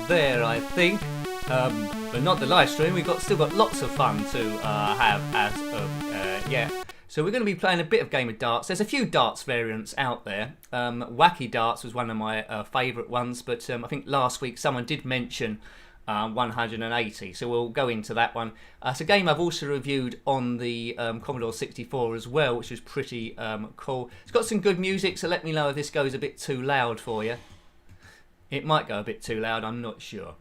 there, I think. But not the live stream. We've still got lots of fun to have as of yeah. So we're going to be playing a bit of game of darts. There's a few darts variants out there. Wacky darts was one of my favourite ones, but I think last week someone did mention 180, so we'll go into that one. It's a game I've also reviewed on the Commodore 64 as well, which is pretty cool. It's got some good music, so let me know if this goes a bit too loud for you. It might go a bit too loud, I'm not sure.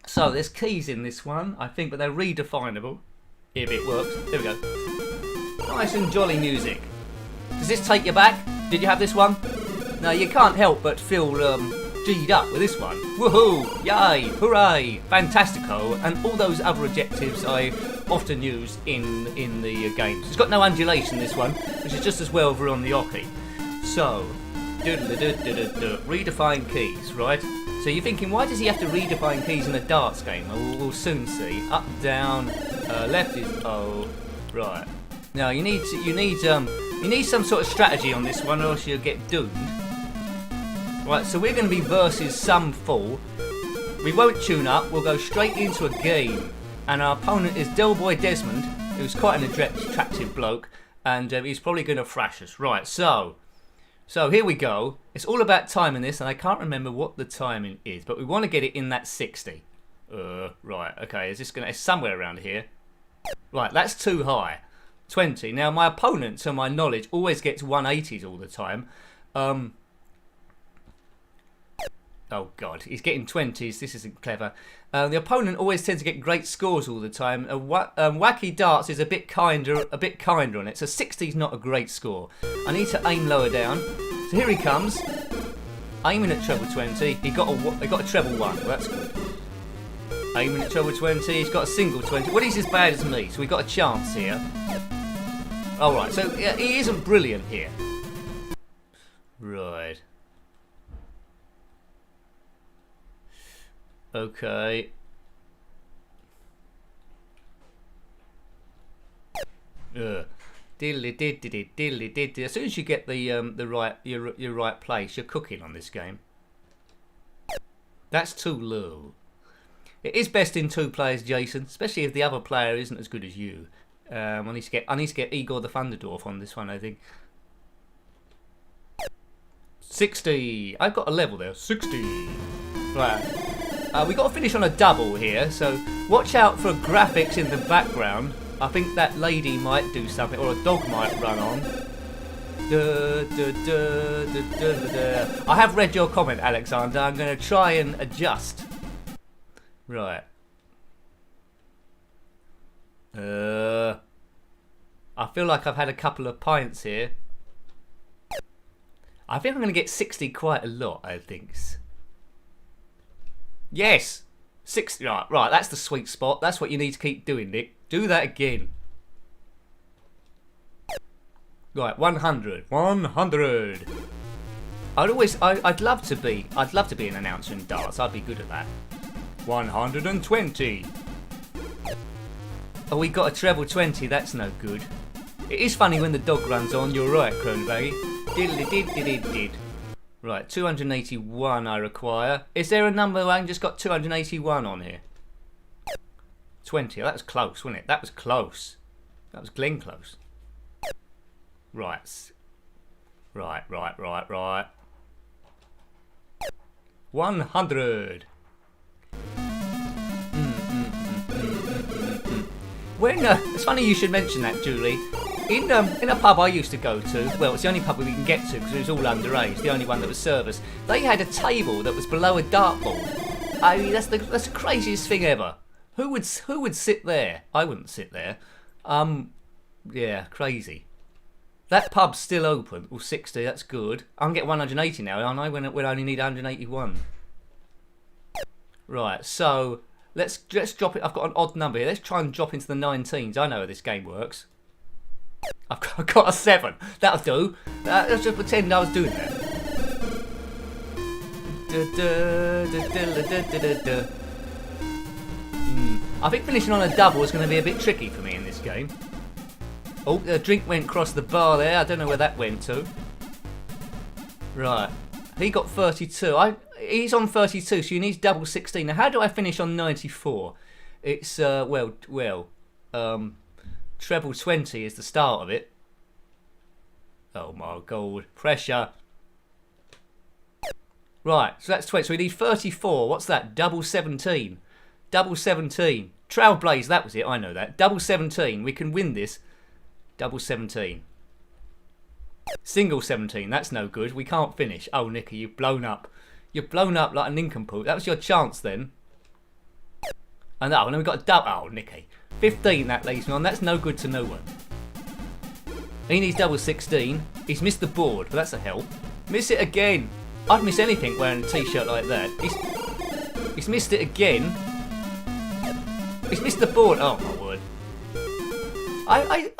So there's keys in this one, I think, but they're redefinable. If it works. There we go. Nice and jolly music. Does this take you back? Did you have this one? No, you can't help but feel G'd up with this one. Woohoo! Yay! Hooray! Fantastico! And all those other adjectives I often use in the games. It's got no undulation, this one, which is just as well over on the Oki. So, redefine keys, right? So you're thinking, why does he have to redefine keys in a darts game? Well, we'll soon see. Up, down, left is O, right. Now you need some sort of strategy on this one, or else you'll get doomed. Right, so we're going to be versus some fool. We won't tune up. We'll go straight into a game, and our opponent is Delboy Desmond, who's quite an attractive bloke, and he's probably going to thrash us. Right, so here we go. It's all about timing this, and I can't remember what the timing is, but we want to get it in that 60. Right, okay, it's somewhere around here. Right, that's too high. 20. Now, my opponent, to my knowledge, always gets 180s all the time. Oh, God, he's getting 20s. This isn't clever. The opponent always tends to get great scores all the time. Wacky darts is a bit kinder on it. So 60's not a great score. I need to aim lower down. So here he comes, aiming at treble 20. He got a treble 1. Well, that's good. Aiming at treble 20. He's got a single 20. Well, he's as bad as me, so we got a chance here. All right. So yeah, he isn't brilliant here. Right. Okay. Diddly diddly. As soon as you get your right place, you're cooking on this game. That's too low. It is best in 2 players, Jason, especially if the other player isn't as good as you. I need to get Igor the Thunderdorf on this one, I think. 60. I've got a level there. 60. Right. We got to finish on a double here, so watch out for graphics in the background. I think that lady might do something, or a dog might run on. I have read your comment, Alexander. I'm going to try and adjust. Right. I feel like I've had a couple of pints here. I think I'm going to get 60 quite a lot, I think. Yes! 60. Right, that's the sweet spot. That's what you need to keep doing, Nick. Do that again. Right, 100. 100. I'd love to be an announcer in darts. I'd be good at that. 120. Oh, we got a treble 20. That's no good. It is funny when the dog runs on. You're right, Cronenberg. Diddly-did-did-did-did. Right, 281 I require. Is there a number where I just got 281 on here? 20. That was close, wasn't it? That was close. That was Glenn close. Right. Right. 100. When it's funny you should mention that, Julie. In a pub I used to go to, well, it's the only pub we can get to because it was all underage, the only one that was service. They had a table that was below a dartboard. I mean, that's the craziest thing ever. Who would sit there? I wouldn't sit there. Yeah, crazy. That pub's still open. Well, 60, that's good. I can get 180 now, aren't I? When I only need 181. Right, so let's drop it. I've got an odd number here. Let's try and drop into the 19s. I know how this game works. I've got a 7. That'll do. Let's just pretend I was doing that. I think finishing on a double is going to be a bit tricky for me in this game. Oh, the drink went across the bar there. I don't know where that went to. Right. He got 32. He's on 32, so he needs double 16. Now, how do I finish on 94? It's, treble 20 is the start of it. Oh my god. Pressure. Right, so that's 20. So we need 34. What's that? Double 17. Double 17. Trailblaze, that was it. I know that. Double 17. We can win this. Double 17. Single 17. That's no good. We can't finish. Oh, Nicky, you've blown up. You've blown up like a nincompoop. That was your chance then. I know. And then we've got a double. Oh, Nicky. 15 that leaves me on. That's no good to no one. He needs double 16. He's missed the board, but that's a help. Miss it again. I'd miss anything wearing a t-shirt like that. He's missed it again. He's missed the board. Oh my word. I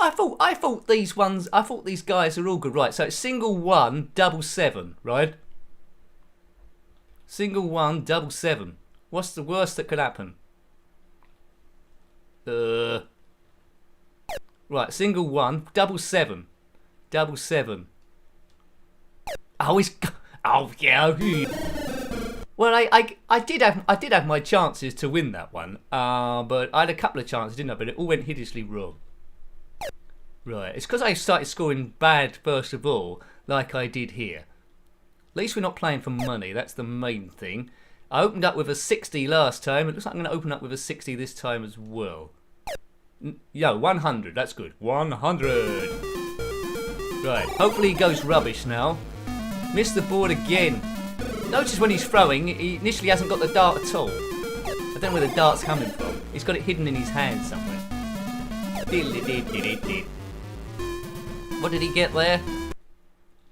thought these guys are all good. Right, so it's single 1, double 7, right? Single 1, double 7. What's the worst that could happen? Right, single 1, double 7. Double 7. Oh, yeah. Well, I did have my chances to win that one, but I had a couple of chances, didn't I? But it all went hideously wrong. Right, it's because I started scoring bad first of all, like I did here. At least we're not playing for money, that's the main thing. I opened up with a 60 last time, it looks like I'm going to open up with a 60 this time as well. Yo, 100, that's good. 100! Right, hopefully he goes rubbish now. Missed the board again. Notice when he's throwing, he initially hasn't got the dart at all. I don't know where the dart's coming from. He's got it hidden in his hand somewhere. What did he get there?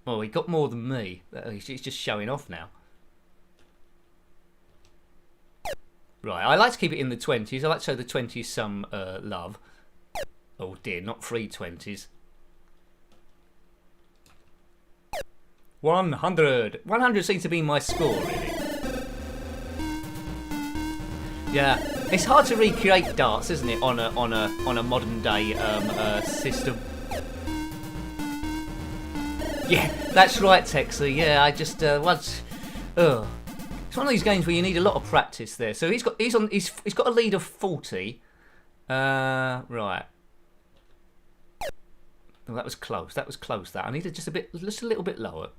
Oh, he got more than me. He's just showing off now. Right, I like to keep it in the 20s. I like to show the 20s some love. Oh dear, not 3 20s. 100. 100 seems to be my score, really. Yeah, it's hard to recreate darts, isn't it, on a modern day system. Yeah, that's right, Texer. Yeah, I just once. It's one of these games where you need a lot of practice there. So he's got a lead of 40. Right. Oh, that was close. That was close. That I needed just a little bit lower.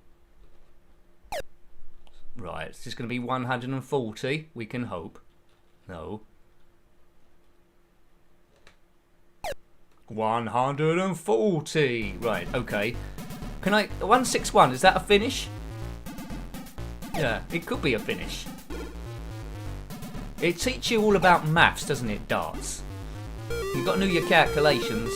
Right, it's just going to be 140. We can hope. No. 140. Right. Okay. Can I 161? Is that a finish? Yeah, it could be a finish. It teaches you all about maths, doesn't it, darts? You've got to know your calculations.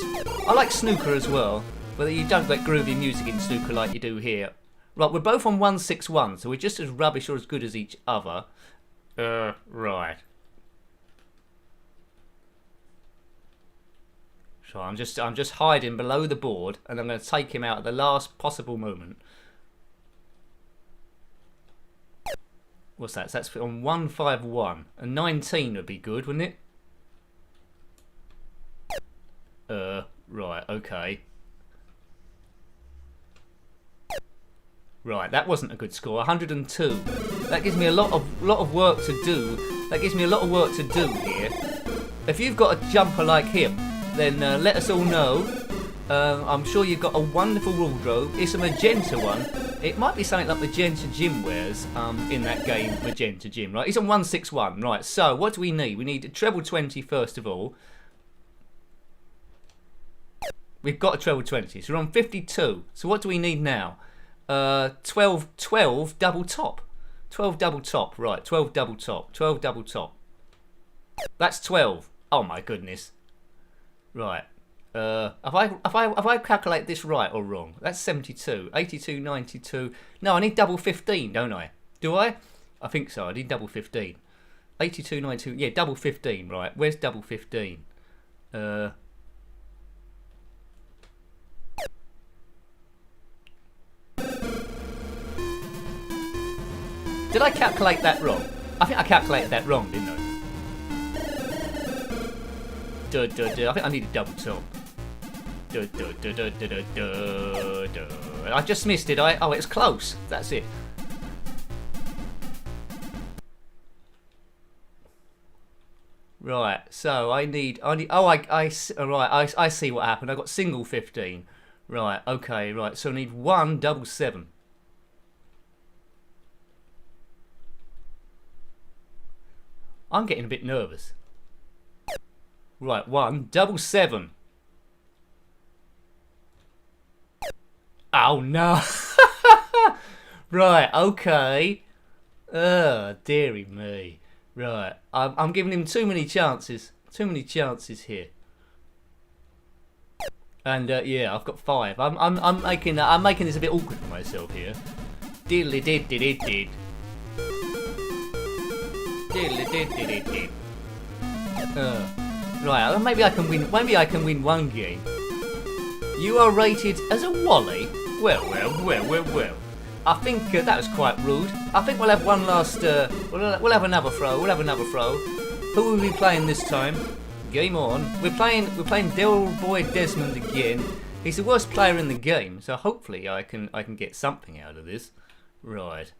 I like snooker as well, but you don't get groovy music in snooker like you do here. Right, we're both on 161, so we're just as rubbish or as good as each other. Right. So I'm just hiding below the board, and I'm going to take him out at the last possible moment. What's that? So that's on 151. A 19 would be good, wouldn't it? Right, okay. Right, that wasn't a good score. 102. That gives me a lot of work to do. That gives me a lot of work to do here. If you've got a jumper like him, then let us all know. I'm sure you've got a wonderful wardrobe. It's a magenta one. It might be something like Magenta Jim wears in that game, Magenta Jim, right? He's on 161, right? So what do we need? We need a treble 20 first of all. We've got a treble 20. So we're on 52. So what do we need now? 12 double top. 12 double top. Right, 12 double top. 12 double top. That's 12. Oh my goodness. Right. Have I calculated this right or wrong? That's 72. 82, 92. No, I need double 15, don't I? Do I? I think so. I need double 15. 82, 92. Yeah, double 15. Right. Where's double 15? Did I calculate that wrong? I think I calculated that wrong, didn't I? I think I need a double top. I just missed it. Oh, it's close. That's it. Right. So I need. Oh, I see what happened. I got single 15. Right. Okay. Right. So I need one double 7. I'm getting a bit nervous. Right, 1 double 7. Oh no! Right, okay. Dearie me. Right, I'm giving him too many chances. Too many chances here. And yeah, I've got 5. I'm making this a bit awkward for myself here. Diddly did did did did. Diddly did did did did. Right, maybe I can win. Maybe I can win one game. You are rated as a Wally. Well. I think that was quite rude. I think we'll have one last. We'll have another throw. We'll have another throw. Who will we be playing this time? Game on. We're playing Del Boy Desmond again. He's the worst player in the game, so hopefully I can get something out of this. Right.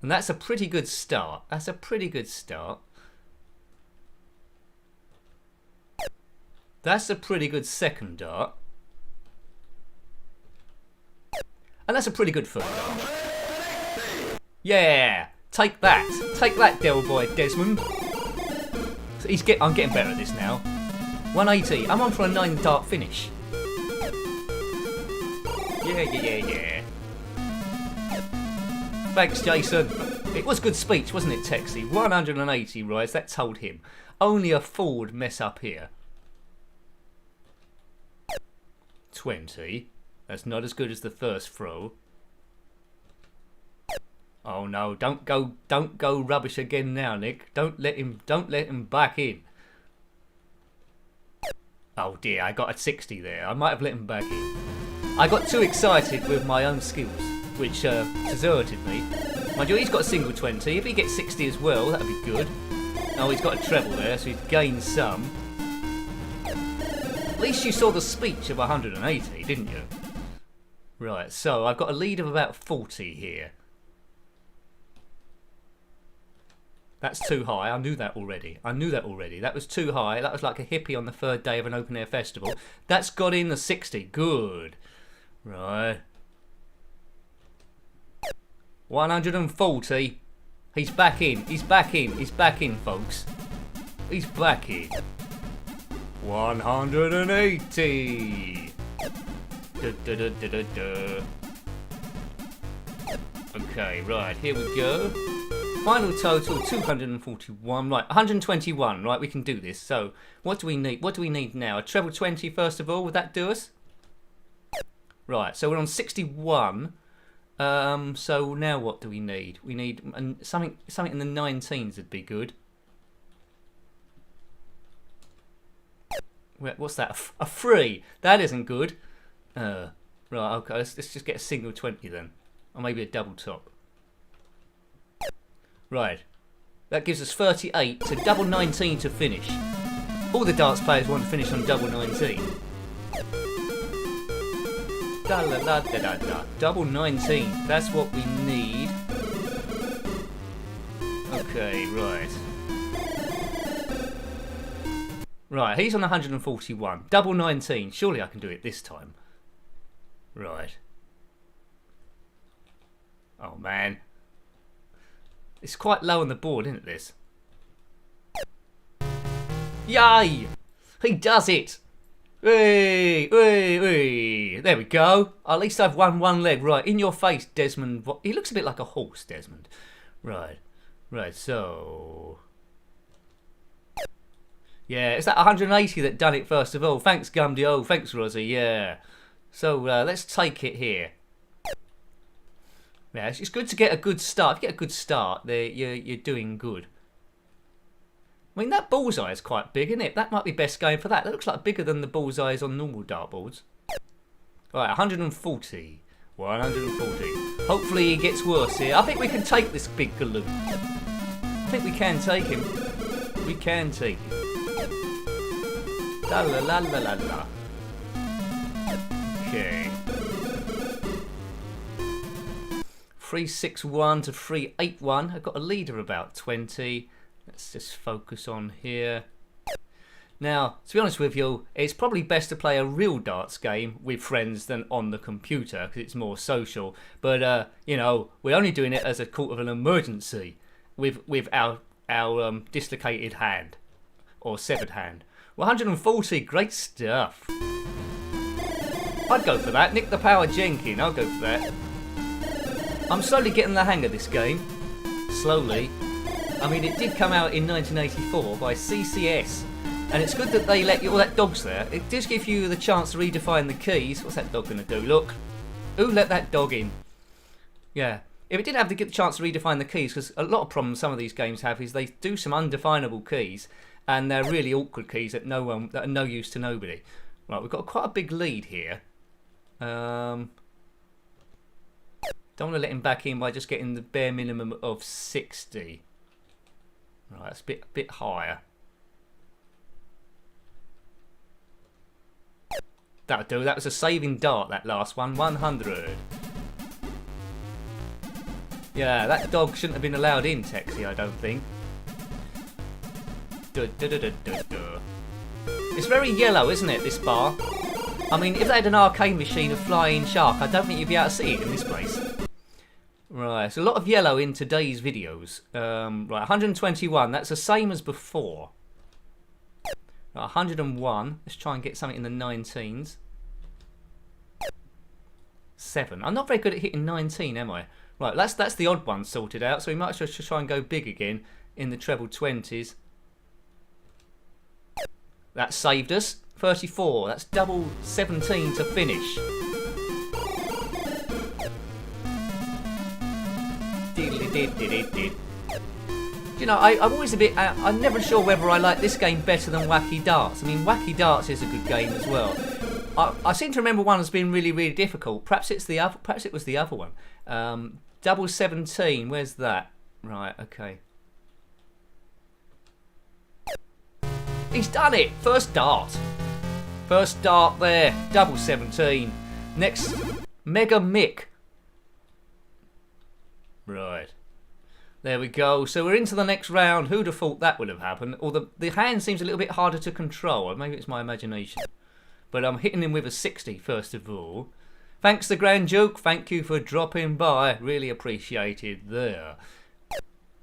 And that's a pretty good start. That's a pretty good start. That's a pretty good second dart. And that's a pretty good third dart. Yeah! Take that! Take that, Del Boy Desmond. So I'm getting better at this now. 180. I'm on for a 9 dart finish. Yeah. Thanks, Jason. It was good speech, wasn't it, Texie? 180, right? That told him. Only a fool would mess up here. 20. That's not as good as the first throw. Oh no! Don't go rubbish again now, Nick. Don't let him back in. Oh dear! I got a 60 there. I might have let him back in. I got too excited with my own skills, which deserted me. Mind you, he's got a single 20. If he gets 60 as well, that'd be good. Oh, he's got a treble there, so he's gained some. At least you saw the speech of 180, didn't you? Right, so I've got a lead of about 40 here. That's too high. I knew that already. That was too high. That was like a hippie on the 3rd day of an open air festival. That's got in the 60. Good. Right. 140. He's back in. He's back in, folks. He's back in. 180. Okay, right, here we go. Final total 241. Right, 121. Right, we can do this. So, what do we need? What do we need now? A treble 20 first of all. Would that do us? Right, so we're on 61. So now what do we need? We need something in the 19s would be good. What's that? A 3. That isn't good. Right, okay, let's just get a single 20 then. Or maybe a double top. Right. That gives us 38 to double 19 to finish. All the darts players want to finish on double 19. Da la la da da da. Double 19. That's what we need. Okay, right. Right, he's on 141. Double 19. Surely I can do it this time. Right. Oh man. It's quite low on the board, isn't it, this? Yay! He does it! Whee, whee, whee. There we go. At least I've won one leg. Right, in your face, Desmond. He looks a bit like a horse, Desmond. Right, so... Yeah, it's that 180 that done it first of all. Thanks, Gumdio. Thanks, Rosie. Yeah. So, let's take it here. Yeah, it's good to get a good start. If you get a good start, you're doing good. I mean, that bullseye is quite big, isn't it? That might be best going for that. That looks like bigger than the bullseyes on normal dartboards. Right, 140. 140. Hopefully he gets worse here. I think we can take this big galoot. I think we can take him. We can take him. La la la la la la. Okay. 361 to 381. I've got a lead of about 20. Let's just focus on here. Now, to be honest with you, it's probably best to play a real darts game with friends than on the computer because it's more social. But you know, we're only doing it as a call of an emergency with our dislocated hand or severed hand. 140, great stuff. I'd go for that. Nick the Power Njenkin, I'll go for that. I'm slowly getting the hang of this game. Slowly. I mean, it did come out in 1984 by CCS. And it's good that they let you... Oh, that dog's there. It does give you the chance to redefine the keys. What's that dog going to do? Look. Who let that dog in? Yeah. If it didn't have to get the chance to redefine the keys, because a lot of problems some of these games have is they do some undefinable keys, and they're really awkward keys that are no use to nobody. Right, we've got quite a big lead here. Don't want to let him back in by just getting the bare minimum of 60. Right, that's a bit higher. That'll do. That was a saving dart, that last one. 100. Yeah, that dog shouldn't have been allowed in, Texie, I don't think. It's very yellow, isn't it, this bar? I mean, if they had an arcade machine of Flying Shark, I don't think you'd be able to see it in this place. Right, it's a lot of yellow in today's videos. Right, 121, that's the same as before. Right, 101, let's try and get something in the 19s. 7, I'm not very good at hitting 19, am I? Right, that's the odd one sorted out, so we might as well just try and go big again in the treble 20s. That saved us. 34, that's double 17 to finish. You know, I'm always a bit... I'm never sure whether I like this game better than Wacky Darts. I mean, Wacky Darts is a good game as well. I seem to remember one has been really, really difficult. Perhaps it's the other. Perhaps it was the other one. Double 17. Where's that? Right. Okay. He's done it. First dart. First dart there. Double 17. Next, Mega Mick. Right. There we go. So we're into the next round. Who'd have thought that would have happened? Or the hand seems a little bit harder to control. Or maybe it's my imagination. But I'm hitting him with a 60 first of all. Thanks to Grand Duke. Thank you for dropping by. Really appreciated there.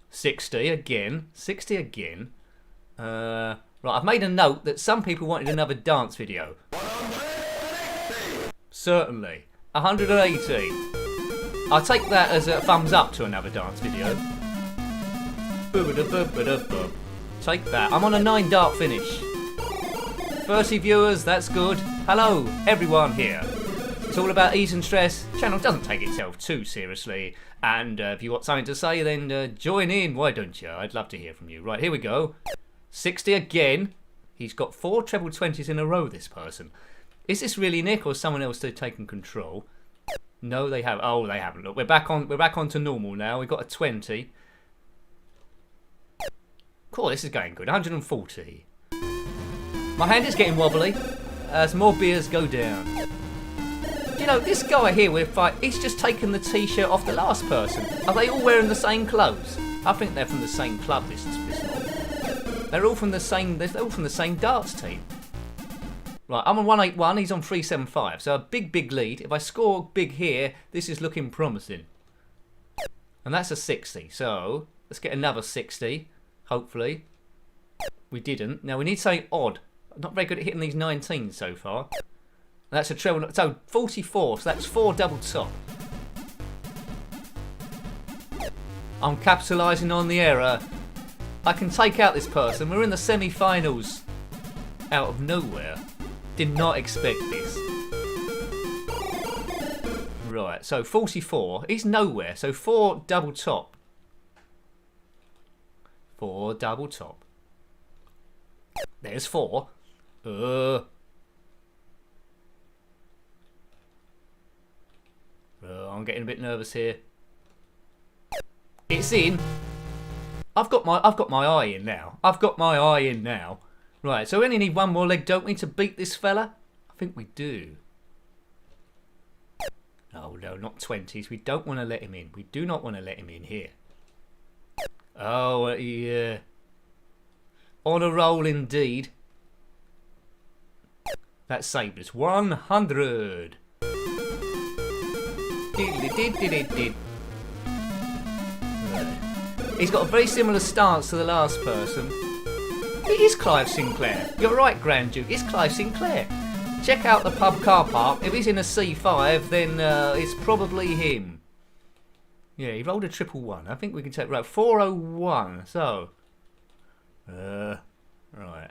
60 again. 60 again. Right, I've made a note that some people wanted another dance video. 180. Certainly. 180. I'll take that as a thumbs up to another dance video. Take that. I'm on a 9 dart finish. 30 viewers, that's good. Hello, everyone here. It's all about ease and stress. The channel doesn't take itself too seriously. And if you want something to say, then join in. Why don't you? I'd love to hear from you. Right, here we go. 60 again. He's got 4 treble 20s in a row, this person. Is this really Nick or someone else they've taken control? No, they have. Oh, they haven't. Look, we're back on to normal now. We've got a 20. Cool, this is going good. 140. My hand is getting wobbly as more beers go down. You know, this guy here we're fighting, he's just taken the t-shirt off the last person. Are they all wearing the same clothes? I think they're from the same club, this mob. They're all from the same darts team. Right, I'm on 181, he's on 375. So a big lead. If I score big here, this is looking promising. And that's a 60. So let's get another 60, hopefully. We didn't. Now we need something odd. Not very good at hitting these 19s so far. That's a treble. So 44. So that's 4 double top. I'm capitalising on the error. I can take out this person. We're in the semi-finals. Out of nowhere. Did not expect this. Right, so 44. He's nowhere. So 4 double top. 4 double top. There's 4. I'm getting a bit nervous here. It's in. I've got my eye in now. I've got my eye in now. Right, so we only need one more leg, don't we, to beat this fella? I think we do. Oh no, not 20s. We don't want to let him in. We do not want to let him in here. Oh, yeah. On a roll indeed. That saved us. 100. Right. He's got a very similar stance to the last person. It is Clive Sinclair. You're right, Grand Duke. It's Clive Sinclair. Check out the pub car park. If he's in a C5, then it's probably him. Yeah, he rolled a 111. I think we can take... Right, 401. So... right.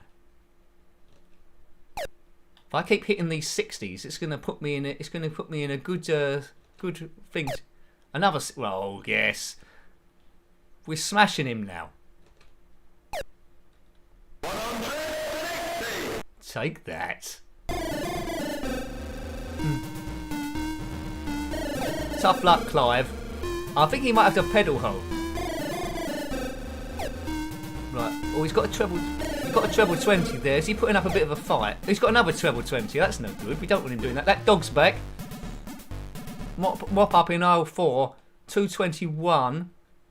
If I keep hitting these 60s, it's going to put me in a, good good thing. Another... Oh, yes. We're smashing him now. Take that. Tough luck, Clive. I think he might have to pedal home. Right. Oh, he's got a treble. He's got a treble 20 there. Is he putting up a bit of a fight? He's got another treble 20. That's no good. We don't want him doing that. That dog's back. Mop up in aisle 4. 221.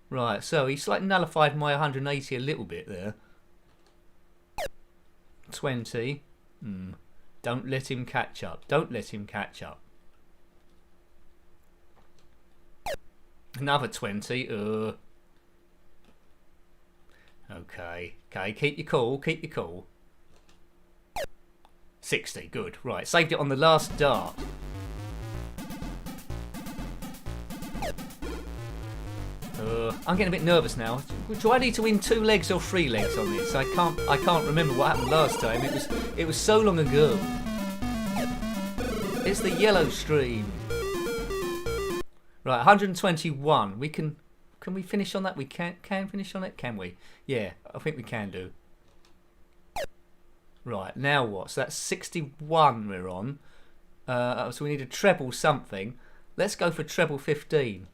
Right. So he's like nullified my 180 a little bit there. 20. Don't let him catch up. Don't let him catch up. Another 20. Okay. Okay, keep your cool. Keep your cool. 60. Good. Right, saved it on the last dart. I'm getting a bit nervous now. Do I need to win 2 legs or 3 legs on this? I can't remember what happened last time. It was so long ago. It's the yellow stream. Right, 121. We can we finish on that? We can finish on it, can we? Yeah, I think we can do. Right, now what? So that's 61 we're on. So we need a treble something. Let's go for treble 15.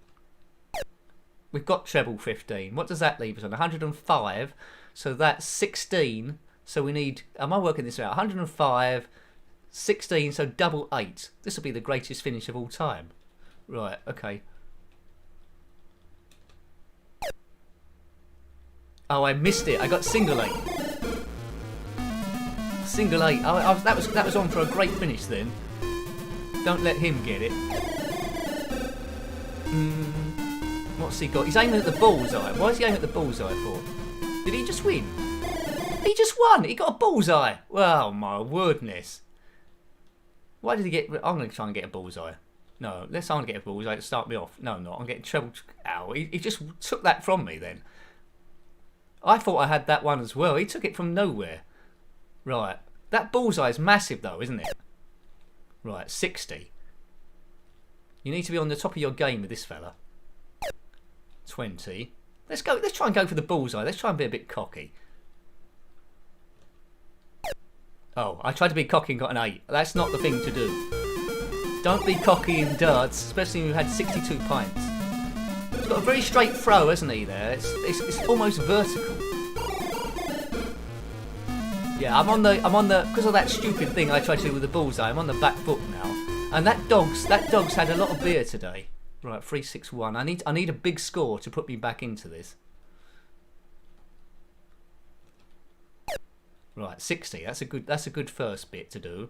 We've got treble 15. What does that leave us on? 105. So that's 16. So we need... Am I working this out? 105, 16, so double 8. This will be the greatest finish of all time. Right, okay. Oh, I missed it. I got single 8. Single 8. That was on for a great finish then. Don't let him get it. What's he got? He's aiming at the bullseye. Why is he aiming at the bullseye for? Did he just win? He just won. He got a bullseye. Oh, my wordness. Why did he get... I'm going to try and get a bullseye. No, let's try and get a bullseye to start me off. No, I'm not. I'm getting treble... Ow, he just took that from me then. I thought I had that one as well. He took it from nowhere. Right. That bullseye is massive though, isn't it? Right, 60. You need to be on the top of your game with this fella. 20. Let's go. Let's try and go for the bullseye. Let's try and be a bit cocky. Oh, I tried to be cocky and got an 8. That's not the thing to do. Don't be cocky in darts, especially when you've had 62 pints. He's got a very straight throw, hasn't he, there? It's almost vertical. Yeah, I'm on the because of that stupid thing I tried to do with the bullseye, I'm on the back foot now. And that dog's had a lot of beer today. Right, 361. I need a big score to put me back into this. Right, 60. That's a good first bit to do.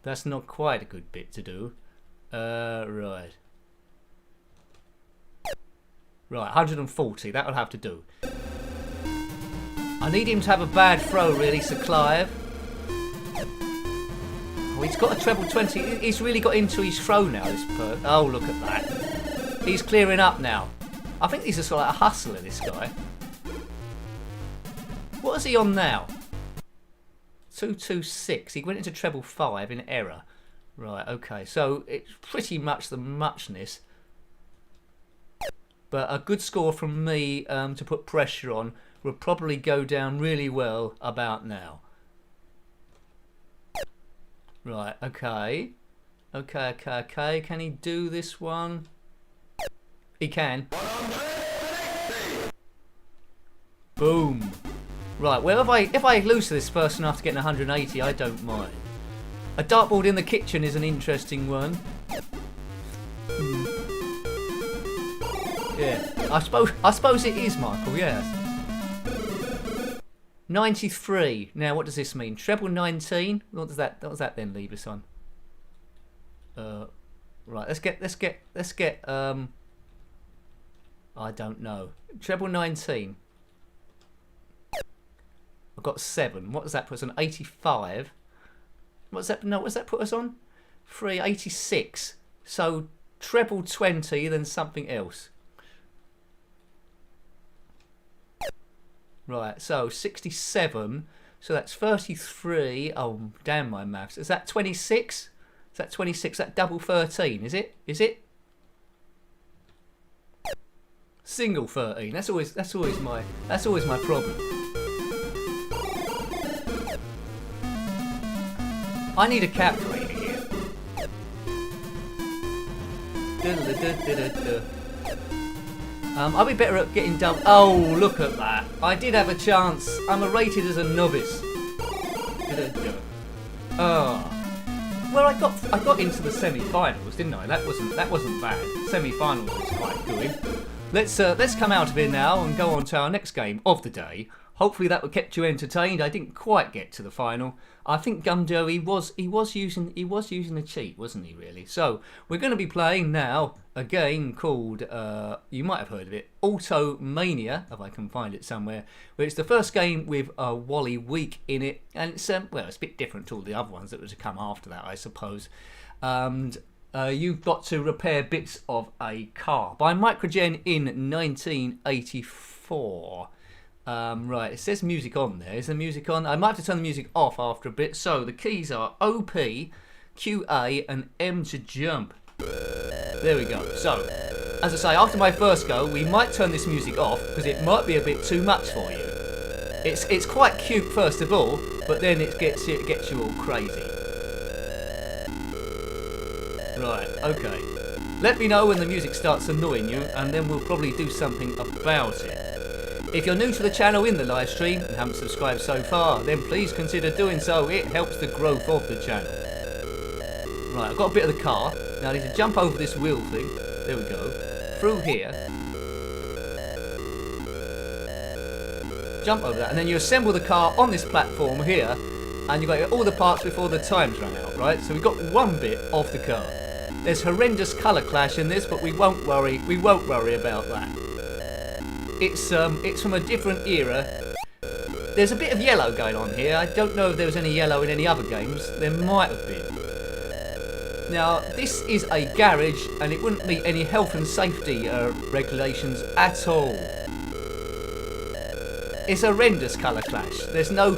That's not quite a good bit to do. Right. Right, 140. That'll have to do. I need him to have a bad throw, really, Sir Clive. Oh, he's got a treble 20. He's really got into his throw now, this perk. Oh, look at that. He's clearing up now. I think he's just like a hustler, this guy. What is he on now? 226. He went into treble 5 in error. Right, okay. So it's pretty much the muchness. But a good score from me to put pressure on will probably go down really well about now. Right, okay. Okay. Can he do this one? He can. Boom. Right, well, if I lose to this person after getting 180, I don't mind. A dartboard in the kitchen is an interesting one. Yeah, I suppose it is, Michael. Yes. 93. Now, what does this mean? Treble 19. What does that then leave us on? Right. Let's get. I don't know. Treble 19. I've got 7. What does that put us on? 85. What's that? No, what does that put us on? 86. So treble 20, then something else. Right, so 67. So that's 33. Oh, damn my maths. Is that 26? Is that 26? That double 13, is it? Is it? Single 13. That's always my problem. I need a calculator here. I'll be better at getting done. Oh, look at that. I did have a chance. I'm rated as a novice. Oh. Well, I got into the semi-finals, didn't I? That wasn't bad. Semi-finals was quite good. Let's come out of here now and go on to our next game of the day. Hopefully that would kept you entertained. I didn't quite get to the final. I think Gumdo he was using a cheat, wasn't he? Really. So we're going to be playing now a game called you might have heard of it, Automania, if I can find it somewhere. But it's the first game with a Wally week in it, and it's well, it's a bit different to all the other ones that were to come after that, I suppose. And you've got to repair bits of a car by Microgen in 1984. Right, it says music on there. Is the music on? I might have to turn the music off after a bit. So the keys are OP, QA, and M to jump. There we go. So, as I say, after my first go, we might turn this music off because it might be a bit too much for you. It's quite cute first of all, but then it gets you all crazy. Right, okay. Let me know when the music starts annoying you, and then we'll probably do something about it. If you're new to the channel in the live stream and haven't subscribed so far, then please consider doing so. It helps the growth of the channel. Right, I've got a bit of the car. Now I need to jump over this wheel thing. There we go. Through here. Jump over that, and then you assemble the car on this platform here, and you've got to get all the parts before the time's run out, right? So we've got one bit of the car. There's horrendous colour clash in this, but we won't worry about that. It's from a different era. There's a bit of yellow going on here. I don't know if there was any yellow in any other games. There might have been. Now, this is a garage, and it wouldn't meet any health and safety regulations at all. It's a horrendous colour clash. There's no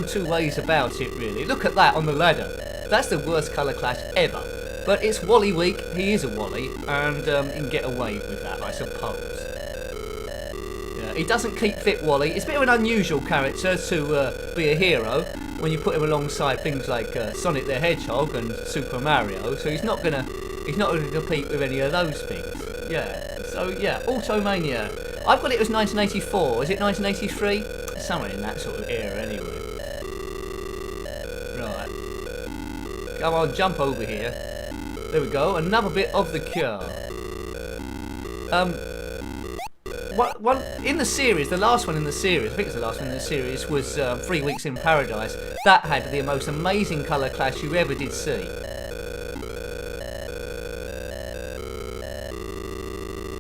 two ways about it, really. Look at that on the ladder. That's the worst colour clash ever. But it's Wally week. He is a Wally, and he can get away with that, I suppose. He doesn't keep fit, Wally. It's a bit of an unusual character to be a hero when you put him alongside things like Sonic the Hedgehog and Super Mario. So he's not gonna compete with any of those things. Yeah. So yeah, Automania. I've got it as 1984. Is it 1983? Somewhere in that sort of era, anyway. Right. Come on, jump over here. There we go. Another bit of the car. One in the series, the last one in the series, I think it's the last one in the series, was 3 Weeks in Paradise. That had the most amazing colour clash you ever did see.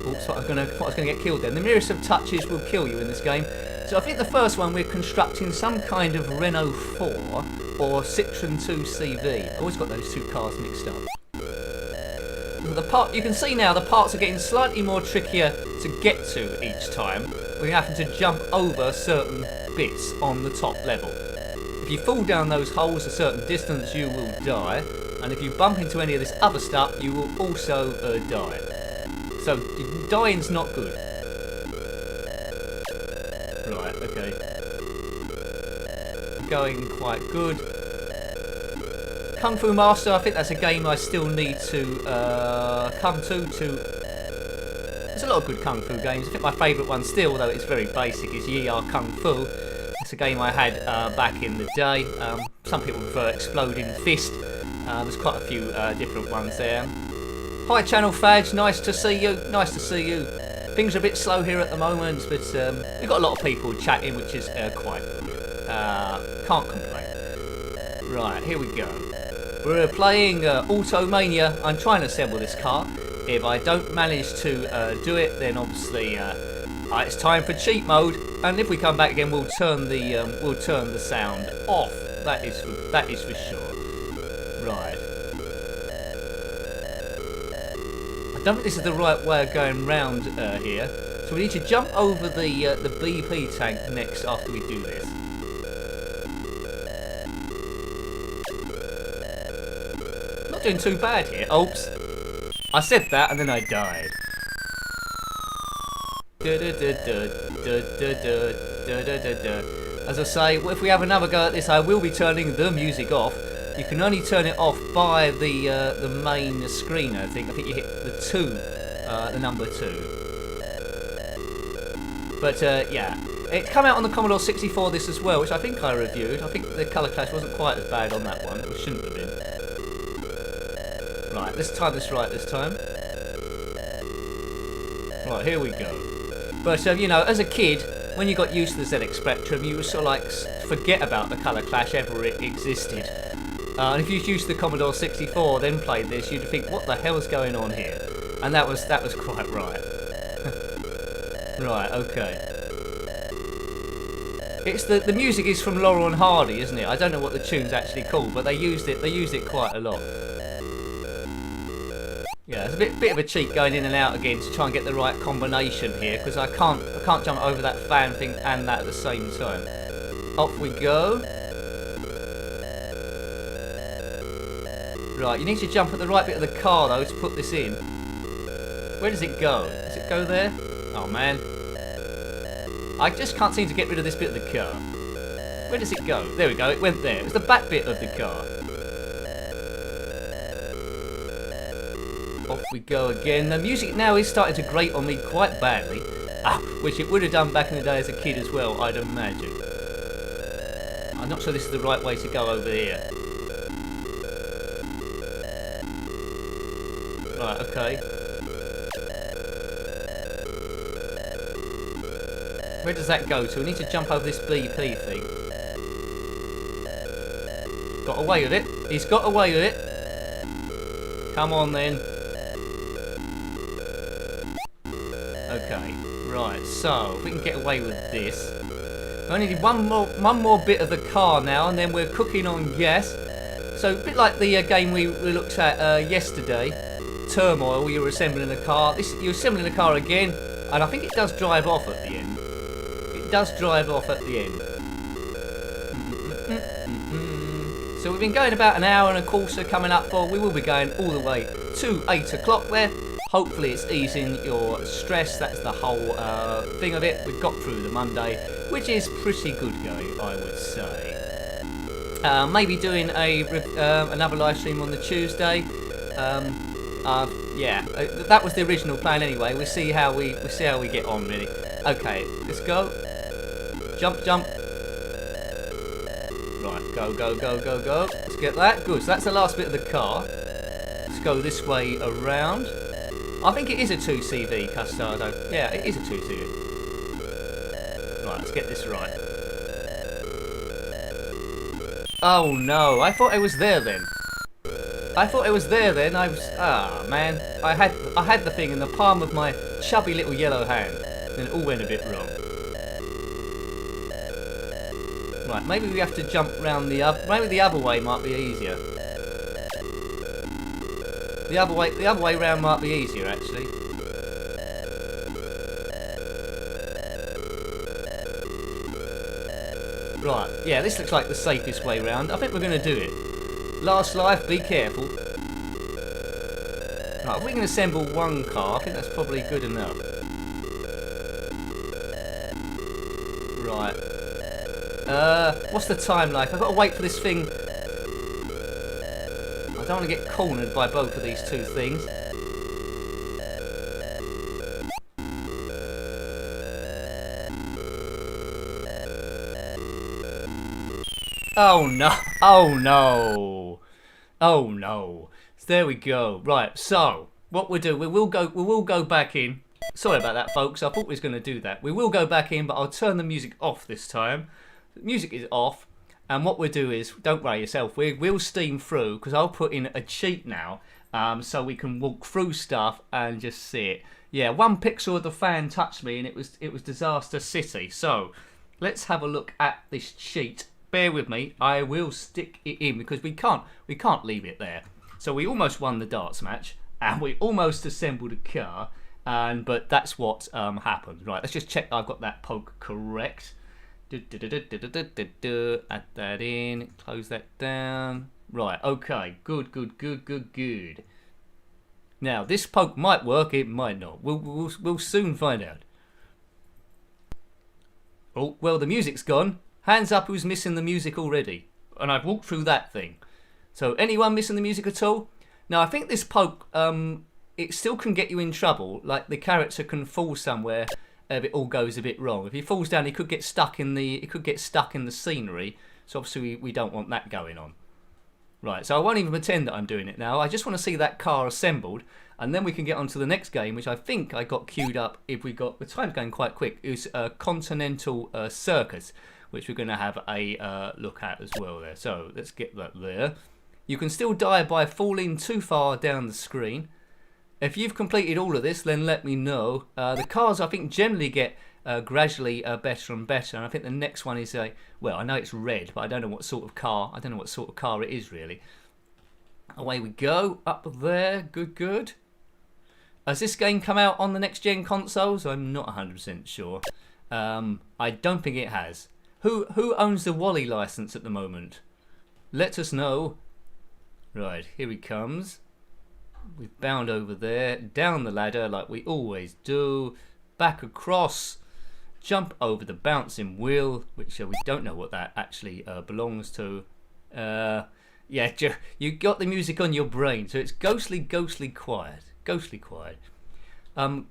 Oops, I was going to get killed then. The merest of touches will kill you in this game. So I think the first one we're constructing some kind of Renault 4 or Citroen 2 CV. I always got those two cars mixed up. You can see now the parts are getting slightly more trickier to get to each time. We're having to jump over certain bits on the top level. If you fall down those holes a certain distance, you will die, and if you bump into any of this other stuff, you will also die. So dying's not good. Right, okay. Going quite good. Kung Fu Master, I think that's a game I still need to come to. There's a lot of good Kung Fu games. I think my favourite one still, although it's very basic, is Yi Ya Kung Fu. It's a game I had back in the day. Some people prefer Exploding Fist. There's quite a few different ones there. Hi Channel Fadge, nice to see you. Nice to see you. Things are a bit slow here at the moment, but we've got a lot of people chatting, which is quite good. Can't complain. Right, here we go. We're playing Automania. I'm trying to assemble this car. If I don't manage to do it, then obviously it's time for cheat mode. And if we come back again, we'll turn the sound off. That is for sure. Right. I don't think this is the right way of going round here. So we need to jump over the BP tank next after we do this. Not doing too bad here. Oops. I said that and then I died. As I say, if we have another go at this, I will be turning the music off. You can only turn it off by the main screen, I think. I think you hit the 2, the number 2. But yeah, it came out on the Commodore 64 this as well, which I think I reviewed. I think the colour clash wasn't quite as bad on that one. It shouldn't have been. Right, let's time this right this time. Right, here we go. But you know, as a kid, when you got used to the ZX Spectrum, you would sort of like forget about the colour clash ever it existed. And if you used the Commodore 64, then played this, you'd think, what the hell's going on here? And that was quite right. Right, okay. It's the music is from Laurel and Hardy, isn't it? I don't know what the tune's actually called, but they used it quite a lot. Yeah, it's a bit of a cheat going in and out again to try and get the right combination here, because I can't jump over that fan thing and that at the same time. Off we go. Right, you need to jump at the right bit of the car though to put this in. Where does it go? Does it go there? Oh man. I just can't seem to get rid of this bit of the car. Where does it go? There we go, it went there. It's the back bit of the car. Off we go again. The music now is starting to grate on me quite badly. Which it would have done back in the day as a kid as well, I'd imagine. I'm not sure this is the right way to go over here. Right, okay. Where does that go to? We need to jump over this BP thing. Got away with it. He's got away with it. Come on then. Okay, right, so if we can get away with this. We only need one more bit of the car now, and then we're cooking on gas. So a bit like the game we looked at yesterday, Turmoil. You were assembling a car. You're assembling a car again, and I think it does drive off at the end. It does drive off at the end. So we've been going about an hour and a quarter coming up for. We will be going all the way to 8 o'clock there. Hopefully it's easing your stress. That's the whole thing of it. We've got through the Monday, which is pretty good going, I would say. Maybe doing another live stream on the Tuesday. Yeah, that was the original plan anyway. We'll see how we get on really. Okay, let's go. Jump, jump. Right, go, go, go, go, go. Let's get that. Good. So that's the last bit of the car. Let's go this way around. I think it is a 2CV Custardo. Yeah, it is a 2CV. Right, let's get this right. Oh no, I thought I was there then. I was, man. I had the thing in the palm of my chubby little yellow hand. And it all went a bit wrong. Right, maybe we have to jump round the other. Maybe the other way might be easier. The other way round might be easier actually. Right, yeah, this looks like the safest way round. I think we're going to do it. Last life, be careful. Right, if we can assemble one car, I think that's probably good enough. Right. What's the time like? I've got to wait for this thing. I don't want to get cornered by both of these two things. Oh no! Oh no! Oh no! There we go. Right. So what we'll do, we will go back in. Sorry about that, folks. I thought we was going to do that. We will go back in, but I'll turn the music off this time. The music is off, and what we'll do is, don't worry yourself. We'll steam through because I'll put in a cheat now, so we can walk through stuff and just see it. Yeah, 1 pixel of the fan touched me, and it was Disaster City. So let's have a look at this cheat. Bear with me, I will stick it in because we can't leave it there. So we almost won the darts match and we almost assembled a car, but that's what happened. Right, let's just check I've got that poke correct. Add that in, close that down. Right, okay, good. Now this poke might work, it might not. We'll soon find out. Oh, well, the music's gone. Hands up who's missing the music already. And I've walked through that thing. So anyone missing the music at all? Now I think this poke, it still can get you in trouble. Like the character can fall somewhere if it all goes a bit wrong. If he falls down, he could get stuck in the scenery. So obviously we don't want that going on. Right, so I won't even pretend that I'm doing it now. I just want to see that car assembled, and then we can get on to the next game, which I think I got queued up. If we got the time's going quite quick. Is Continental Circus, which we're going to have a look at as well there. So let's get that there. You can still die by falling too far down the screen. If you've completed all of this, then let me know. The cars, I think, generally get gradually better and better. And I think the next one is well, I know it's red, but I don't know what sort of car. I don't know what sort of car it is really. Away we go, up there. Good. Has this game come out on the next gen consoles? I'm not 100% sure. I don't think it has. Who owns the Wally license at the moment? Let us know. Right, here he comes. We've bound over there, down the ladder like we always do, back across, jump over the bouncing wheel, which we don't know what that actually belongs to. Yeah, you got the music on your brain, so it's ghostly quiet.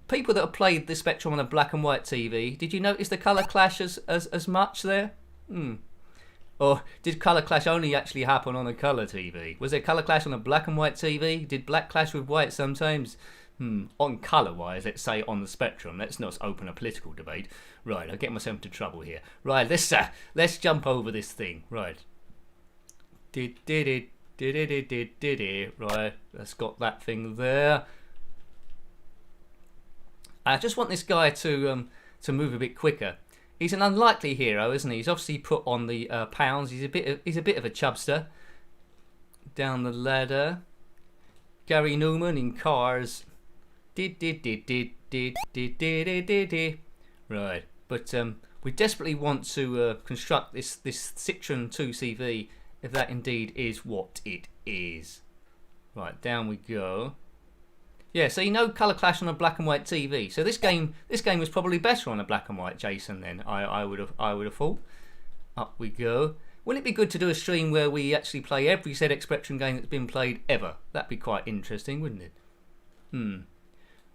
People that have played the Spectrum on a black and white TV, did you notice the colour clash as much there? Or did colour clash only actually happen on a colour TV? Was there colour clash on a black and white TV? Did black clash with white sometimes? On colour wise, let's say on the Spectrum. Let's not open a political debate. Right, I'll get myself into trouble here. Right, let's jump over this thing. Right. Right, let's got that thing there. I just want this guy to move a bit quicker. He's an unlikely hero, isn't he? He's obviously put on the pounds. He's a bit of a chubster. Down the ladder. Gary Newman in cars. Right, but we desperately want to construct this Citroen 2CV, if that indeed is what it is. Right, down we go. Yeah, so you know colour clash on a black and white TV. So this game was probably better on a black and white, Jason. Then I would have thought. Up we go. Wouldn't it be good to do a stream where we actually play every ZX Spectrum game that's been played ever? That'd be quite interesting, wouldn't it?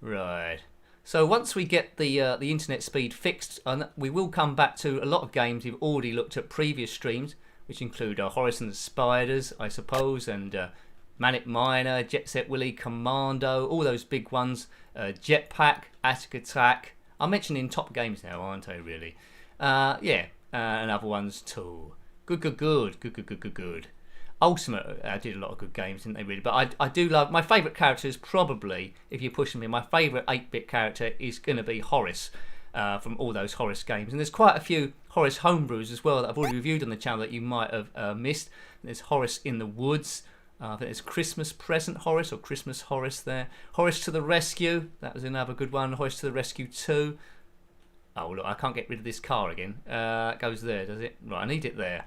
Right. So once we get the internet speed fixed, we will come back to a lot of games we've already looked at previous streams, which include Horace and the Spiders, I suppose, and Manic Miner, Jet Set Willy, Commando, all those big ones, Jetpack, Attic Attack. I'm mentioning top games now, aren't I, really? Yeah, and other ones too. Good. Ultimate did a lot of good games, didn't they, really? But I do love... My favourite character is probably, if you're pushing me, my favourite 8-bit character is going to be Horace from all those Horace games. And there's quite a few Horace homebrews as well that I've already reviewed on the channel that you might have missed. There's Horace in the Woods. I think there's Christmas Present Horace or Christmas Horace there. Horace to the Rescue. That was another good one. Horace to the Rescue 2. Oh, look, I can't get rid of this car again. It goes there, does it? Right, I need it there.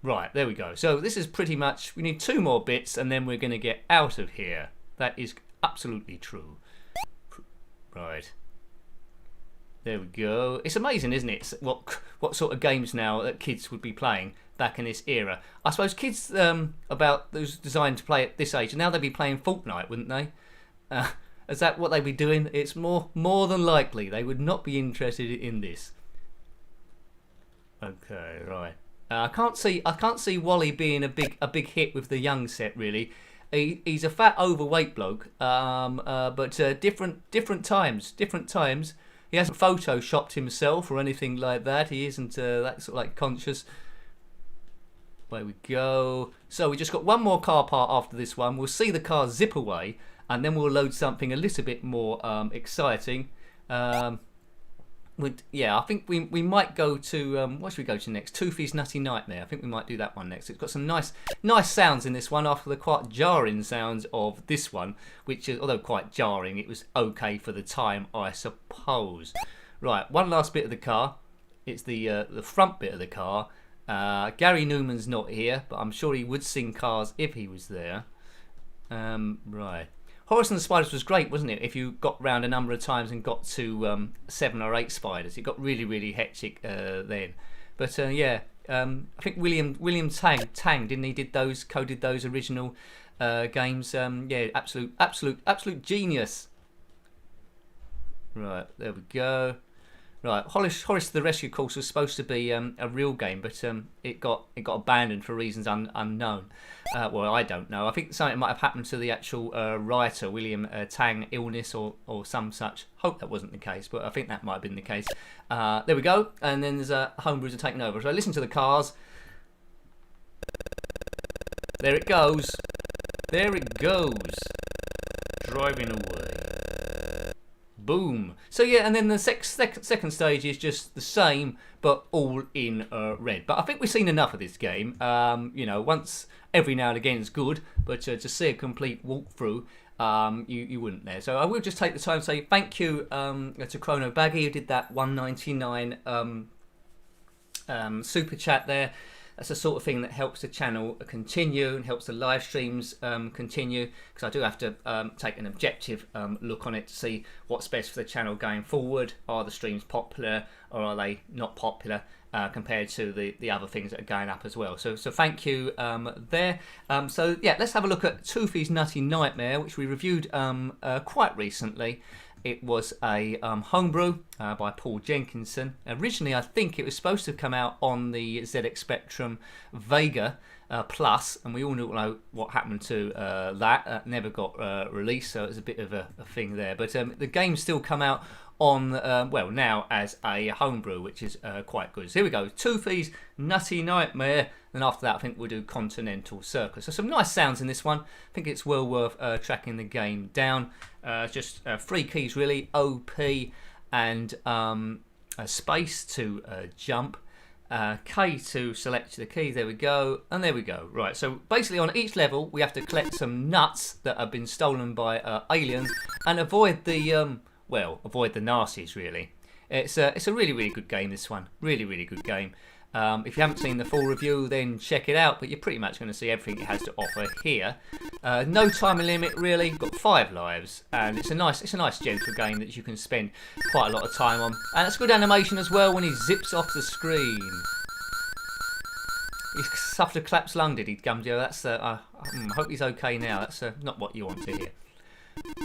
Right, there we go. So this is pretty much, we need 2 more bits and then we're going to get out of here. That is absolutely true. Right. There we go. It's amazing, isn't it? What sort of games now that kids would be playing back in this era. I suppose kids about those designed to play at this age, and now they'd be playing Fortnite, wouldn't they? Is that what they'd be doing? It's more than likely they would not be interested in this. Okay, right. I can't see Wally being a big hit with the young set really. He's a fat, overweight bloke, but different times. He hasn't photoshopped himself or anything like that. He isn't that sort of like conscious. There we go. So we just got one more car part after this one. We'll see the car zip away, and then we'll load something a little bit more exciting. Yeah, I think we might go to what should we go to next? Toofey's Nutty Nightmare. I think we might do that one next. It's got some nice sounds in this one after the quite jarring sounds of this one, which is, although quite jarring, it was okay for the time, I suppose. Right, one last bit of the car. It's the front bit of the car. Gary Newman's not here, but I'm sure he would sing cars if he was there. Right. Horace and the Spiders was great, wasn't it? If you got round a number of times and got to 7 or 8 spiders, it got really hectic then. But yeah, I think William Tang didn't he? Coded those original games. Yeah, absolute genius. Right, there we go. Right, Horace to the Rescue, of course, was supposed to be a real game, but it got abandoned for reasons unknown. Well, I don't know. I think something might have happened to the actual writer, William Tang, illness or some such. Hope that wasn't the case, but I think that might have been the case. There we go, and then there's homebrews are taking over. So listen to the cars. There it goes. There it goes. Driving away. Boom. So yeah, and then the second stage is just the same, but all in red. But I think we've seen enough of this game. You know, once every now and again is good, but to see a complete walkthrough, you wouldn't there. So I will just take the time to say thank you to Chrono Baggy who did that $1.99 super chat there. That's the sort of thing that helps the channel continue and helps the live streams continue, because I do have to take an objective look on it to see what's best for the channel going forward. Are the streams popular or are they not popular compared to the other things that are going up as well? So thank you there. So yeah, let's have a look at Toofey's Nutty Nightmare, which we reviewed quite recently. It was a homebrew by Paul Jenkinson. Originally, I think it was supposed to come out on the ZX Spectrum Vega Plus, and we all know what happened to that. Never got released, so it was a bit of a thing there. But the game's still come out on, well, now as a homebrew, which is quite good. So here we go, Toofey's Nutty Nightmare. Then after that, I think we'll do Continental Circus. So some nice sounds in this one. I think it's well worth tracking the game down. Just 3 keys really, OP and a space to jump, K to select the key, there we go, and there we go. Right, so basically on each level we have to collect some nuts that have been stolen by aliens and avoid the, well, avoid the nasties really. It's a really good game, this one, really good game. If you haven't seen the full review, then check it out, but you're pretty much going to see everything it has to offer here. No time limit really, got 5 lives, and it's a nice gentle game that you can spend quite a lot of time on. And it's good animation as well when he zips off the screen. He suffered a collapsed lung, did he, Gumdio? That's I hope he's okay now. That's not what you want to hear.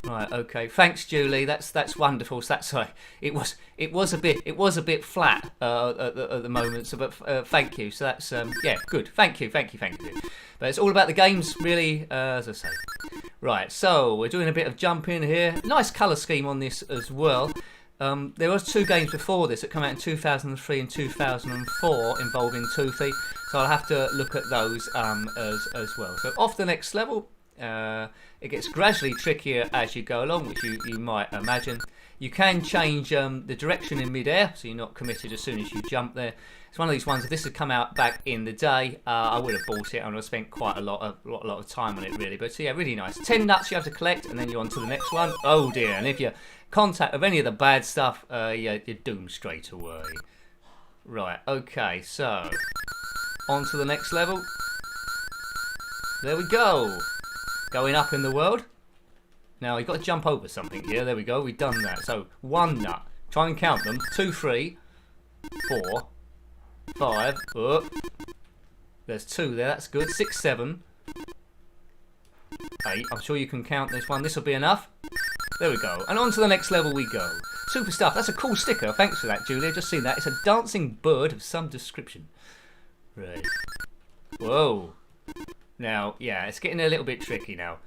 Right, okay. Thanks, Julie. That's wonderful. So that's it was a bit flat at the moment. So, but thank you. So that's yeah, good. Thank you. But it's all about the games, really, as I say. Right, so we're doing a bit of jumping here. Nice colour scheme on this as well. There was 2 games before this that came out in 2003 and 2004 involving Toofey. So I'll have to look at those as well. So off the next level. It gets gradually trickier as you go along, which you might imagine. You can change the direction in mid-air, so you're not committed as soon as you jump there. It's one of these ones, if this had come out back in the day, I would have bought it and I've spent quite a lot of time on it, really. But yeah, really nice. 10 nuts you have to collect, and then you're on to the next one. Oh dear, and if you contact with any of the bad stuff, you're doomed straight away. Right, okay, so on to the next level. There we go. Going up in the world. Now you've got to jump over something here. There we go, we've done that. So 1 nut. Try and count them. 2, 3, 4, 5. Oh. There's 2 there, that's good. 6, 7, 8. I'm sure you can count this one. This will be enough. There we go. And on to the next level we go. Super stuff. That's a cool sticker. Thanks for that, Julia. Just seen that. It's a dancing bird of some description. Right. Whoa. Now, yeah, it's getting a little bit tricky now.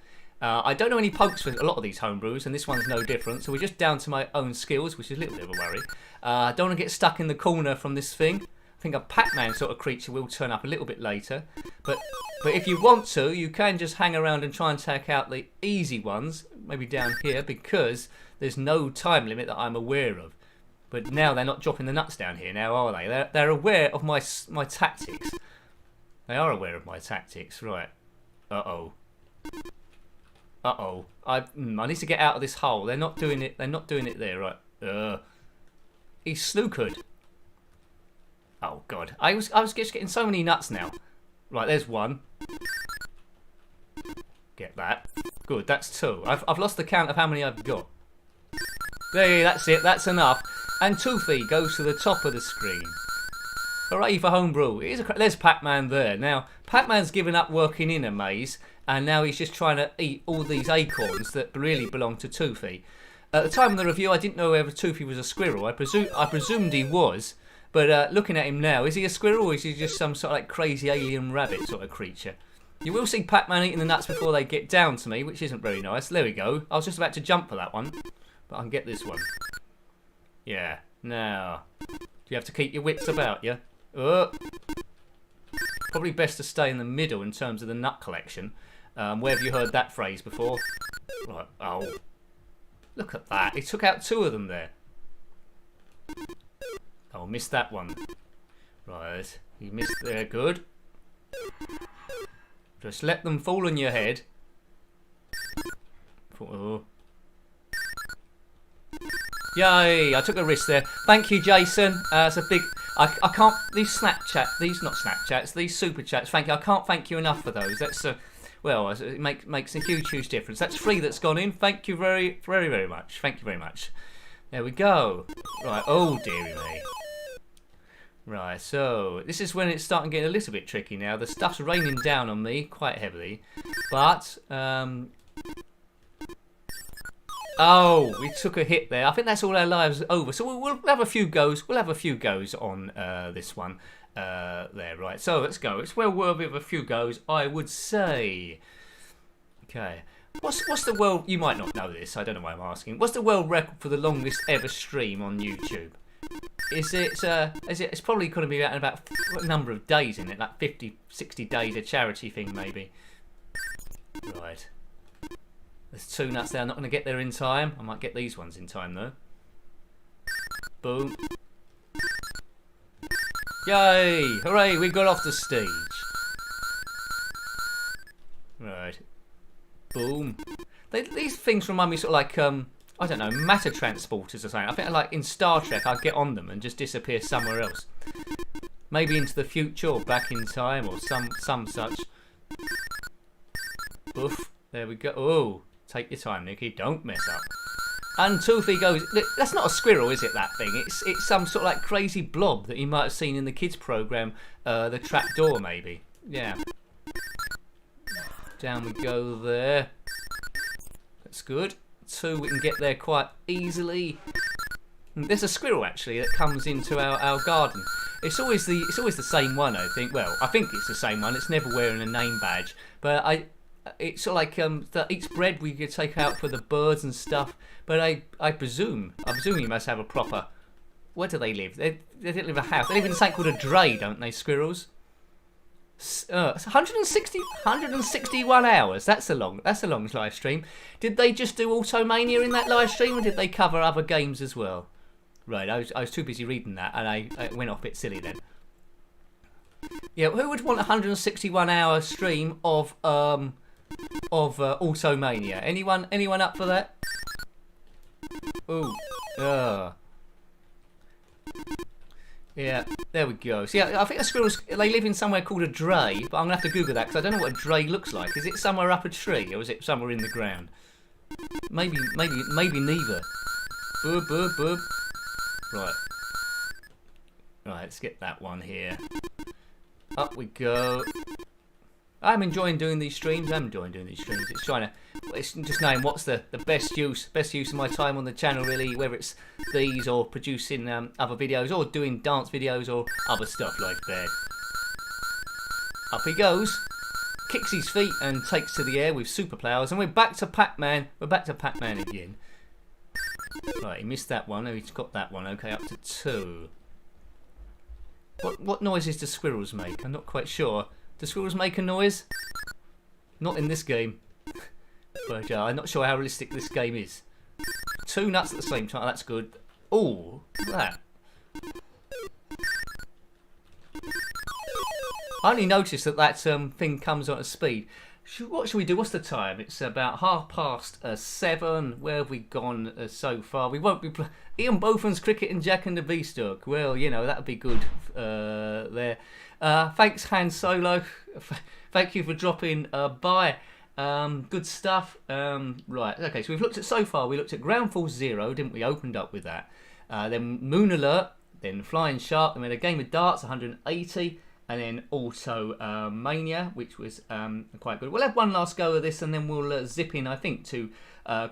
I don't know any pokes for a lot of these homebrews, and this one's no different. So we're just down to my own skills, which is a little bit of a worry. I don't want to get stuck in the corner from this thing. I think a Pac-Man sort of creature will turn up a little bit later. But if you want to, you can just hang around and try and take out the easy ones, maybe down here, because there's no time limit that I'm aware of. But now they're not dropping the nuts down here now, are they? They're aware of my tactics. They are aware of my tactics, right. Uh-oh. Uh-oh. I need to get out of this hole. They're not doing it there, right. He's snookered. Oh god. I was just getting so many nuts now. Right, there's 1. Get that. Good, that's 2. I've lost the count of how many I've got. There, that's it, that's enough. And Toofey goes to the top of the screen. Hooray for homebrew. There's Pac-Man there. Now, Pac-Man's given up working in a maze, and now he's just trying to eat all these acorns that really belong to Toofey. At the time of the review, I didn't know whether Toofey was a squirrel. I presumed he was, but looking at him now, is he a squirrel or is he just some sort of like crazy alien rabbit sort of creature? You will see Pac-Man eating the nuts before they get down to me, which isn't very nice. There we go. I was just about to jump for that one, but I can get this one. Yeah. Now, do you have to keep your wits about you? Probably best to stay in the middle in terms of the nut collection. Where have you heard that phrase before? Right. Oh, look at that. He took out 2 of them there. Oh, missed that one. Right. He missed there. Good. Just let them fall on your head. Oh. Yay! I took a risk there. Thank you, Jason. It's a big. I can't. These not Snapchats. These super chats. Thank you. I can't thank you enough for those. That's well, it makes a huge difference. That's 3 that's gone in. Thank you very much. Thank you very much. There we go. Right. Oh dearie me. Right. So this is when it's starting to get a little bit tricky now. The stuff's raining down on me quite heavily, but oh, we took a hit there. I think that's all our lives over. So we'll have a few goes. We'll have a few goes on this one. There, right. So let's go. It's well worthy of a few goes, I would say. Okay. What's the world? You might not know this. I don't know why I'm asking. What's the world record for the longest ever stream on YouTube? Is it? It's probably going to be about a number of days in it, like 50, 60 days, a charity thing maybe. Right. There's 2 nuts there. I'm not going to get there in time. I might get these ones in time though. Boom. Yay! Hooray! We got off the stage. Right. Boom. These things remind me sort of like I don't know, matter transporters or something. I think like in Star Trek, I'd get on them and just disappear somewhere else. Maybe into the future or back in time or some such. Boof. There we go. Oh. Take your time, Nicky. Don't mess up. And Toofey goes. Look, that's not a squirrel, is it? That thing. It's some sort of like crazy blob that you might have seen in the kids' program, the Trapdoor, maybe. Yeah. Down we go there. That's good. 2, we can get there quite easily. There's a squirrel actually that comes into our garden. It's always the same one, I think. Well, I think it's the same one. It's never wearing a name badge, but it's sort of like that eats bread we could take out for the birds and stuff. But I presume you must have a proper. Where do they live? They don't live in a house. They live in something called a dray, don't they? Squirrels. 161 hours. That's a long live stream. Did they just do Automania in that live stream, or did they cover other games as well? Right, I was too busy reading that, and I went off a bit silly then. Yeah, who would want a 161-hour stream of Automania? Anyone up for that? Ooh, yeah, there we go. So yeah, I think the squirrels, they live in somewhere called a dray, but I'm gonna have to Google that because I don't know what a dray looks like. Is it somewhere up a tree, or is it somewhere in the ground? Maybe neither. Boob, boob, boob. Right, let's get that one here. Up we go. I'm enjoying doing these streams. It's just knowing what's the best use of my time on the channel, really, whether it's these or producing other videos or doing dance videos or other stuff like that. Up he goes, kicks his feet and takes to the air with super powers, and we're back to Pac-Man. Again. Right, he missed that one. Oh, he's got that one. Okay, up to 2. What noises do squirrels make? I'm not quite sure. Do squirrels make a noise? Not in this game. But I'm not sure how realistic this game is. 2 nuts at the same time. That's good. Oh, look at that. I only noticed that thing comes on at speed. What should we do? What's the time? It's about 7:30. Where have we gone so far? We won't be Ian Botham's Cricket and Jack and the Beanstalk. Well, you know, that would be good there. Thanks, Han Solo. Thank you for dropping by. Good stuff. Right, okay, so we've looked at so far. We looked at Ground Force Zero, didn't we? Opened up with that. Then Moon Alert, then Flying Shark, then we had a game of darts, 180. And then Automania, which was quite good. We'll have one last go of this, and then we'll zip in, I think, to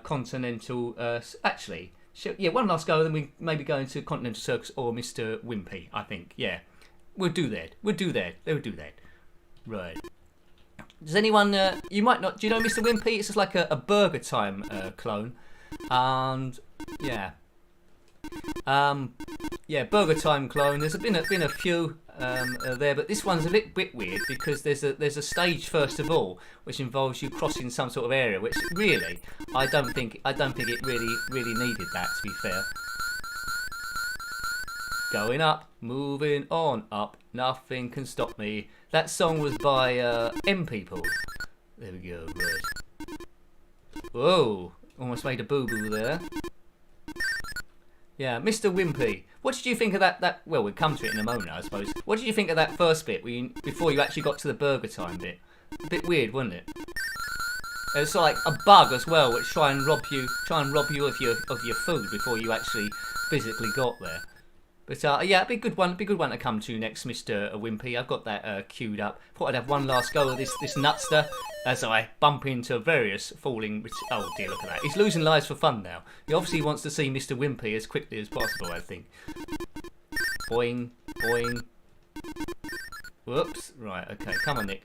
Continental. Actually, yeah, one last go, and then we maybe go into Continental Circus or Mr. Wimpy. I think, yeah, we'll do that. They would do that. Right. Does anyone? You might not. Do you know Mr. Wimpy? It's just like a Burger Time clone, and yeah. Yeah, Burger Time clone. There's been a few there, but this one's a bit weird because there's a stage first of all which involves you crossing some sort of area, which really I don't think it really needed that, to be fair. Going up, moving on, up, nothing can stop me. That song was by M People. There we go. Right. Whoa, almost made a boo boo there. Yeah, Mr. Wimpy. What did you think of that? Well, we'll come to it in a moment, I suppose. What did you think of that first bit before you actually got to the Burger Time bit? A bit weird, wasn't it? It's like a bug as well, which try and rob you of your food before you actually physically got there. But yeah, it'd be a good one to come to next, Mr. Wimpy. I've got that queued up. Thought I'd have one last go of this nutster as I bump into various falling. Oh dear, look at that! He's losing lives for fun now. He obviously wants to see Mr. Wimpy as quickly as possible, I think. Boing, boing. Whoops. Right. Okay. Come on, Nick.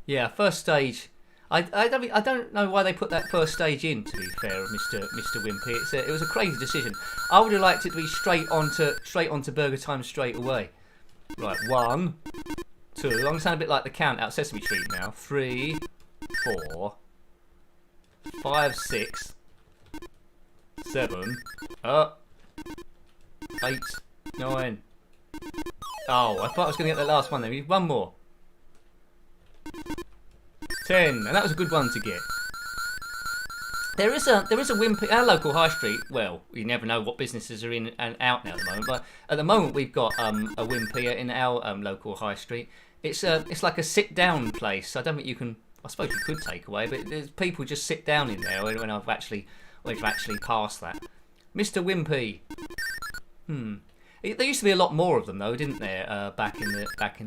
Yeah. First stage. I don't know why they put that first stage in, to be fair, of Mr. Wimpy. It was a crazy decision. I would have liked it to be straight onto Burger Time straight away. Right, 1, 2. I'm going to sound a bit like the Count out Sesame Street now. 3, 4, 5, 6, 7, 8, 9. Oh, I thought I was going to get the last one there. One more. 10, and that was a good one to get. There is a Wimpy, our local high street. Well, you never know what businesses are in and out now at the moment, but at the moment we've got a Wimpy in our local high street. It's like a sit down place. I don't think you can. I suppose you could take away, but people just sit down in there when I've actually passed that. Mr. Wimpy. There used to be a lot more of them though, didn't there? Back in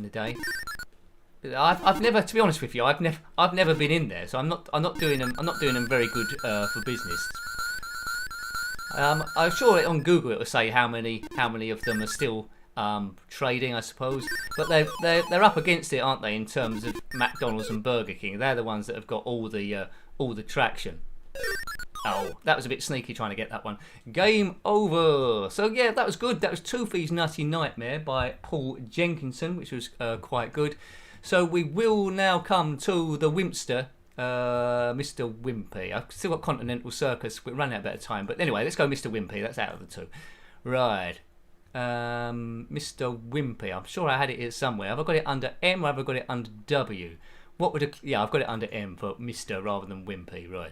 the day. I've never, to be honest with you, I've never been in there, so I'm not doing them very good for business. I'm sure on Google it will say how many of them are still trading, I suppose. But they're up against it, aren't they? In terms of McDonald's and Burger King, they're the ones that have got all the traction. Oh, that was a bit sneaky trying to get that one. Game over. So yeah, that was good. That was Toofey's Nutty Nightmare by Paul Jenkinson, which was quite good. So we will now come to the Wimpster, Mr. Wimpy. I've still got Continental Circus. We're running out of time. But anyway, let's go Mr. Wimpy. That's out of the two. Right. Mr. Wimpy. I'm sure I had it here somewhere. Have I got it under M or have I got it under W? What would yeah, I've got it under M for Mr. rather than Wimpy. Right.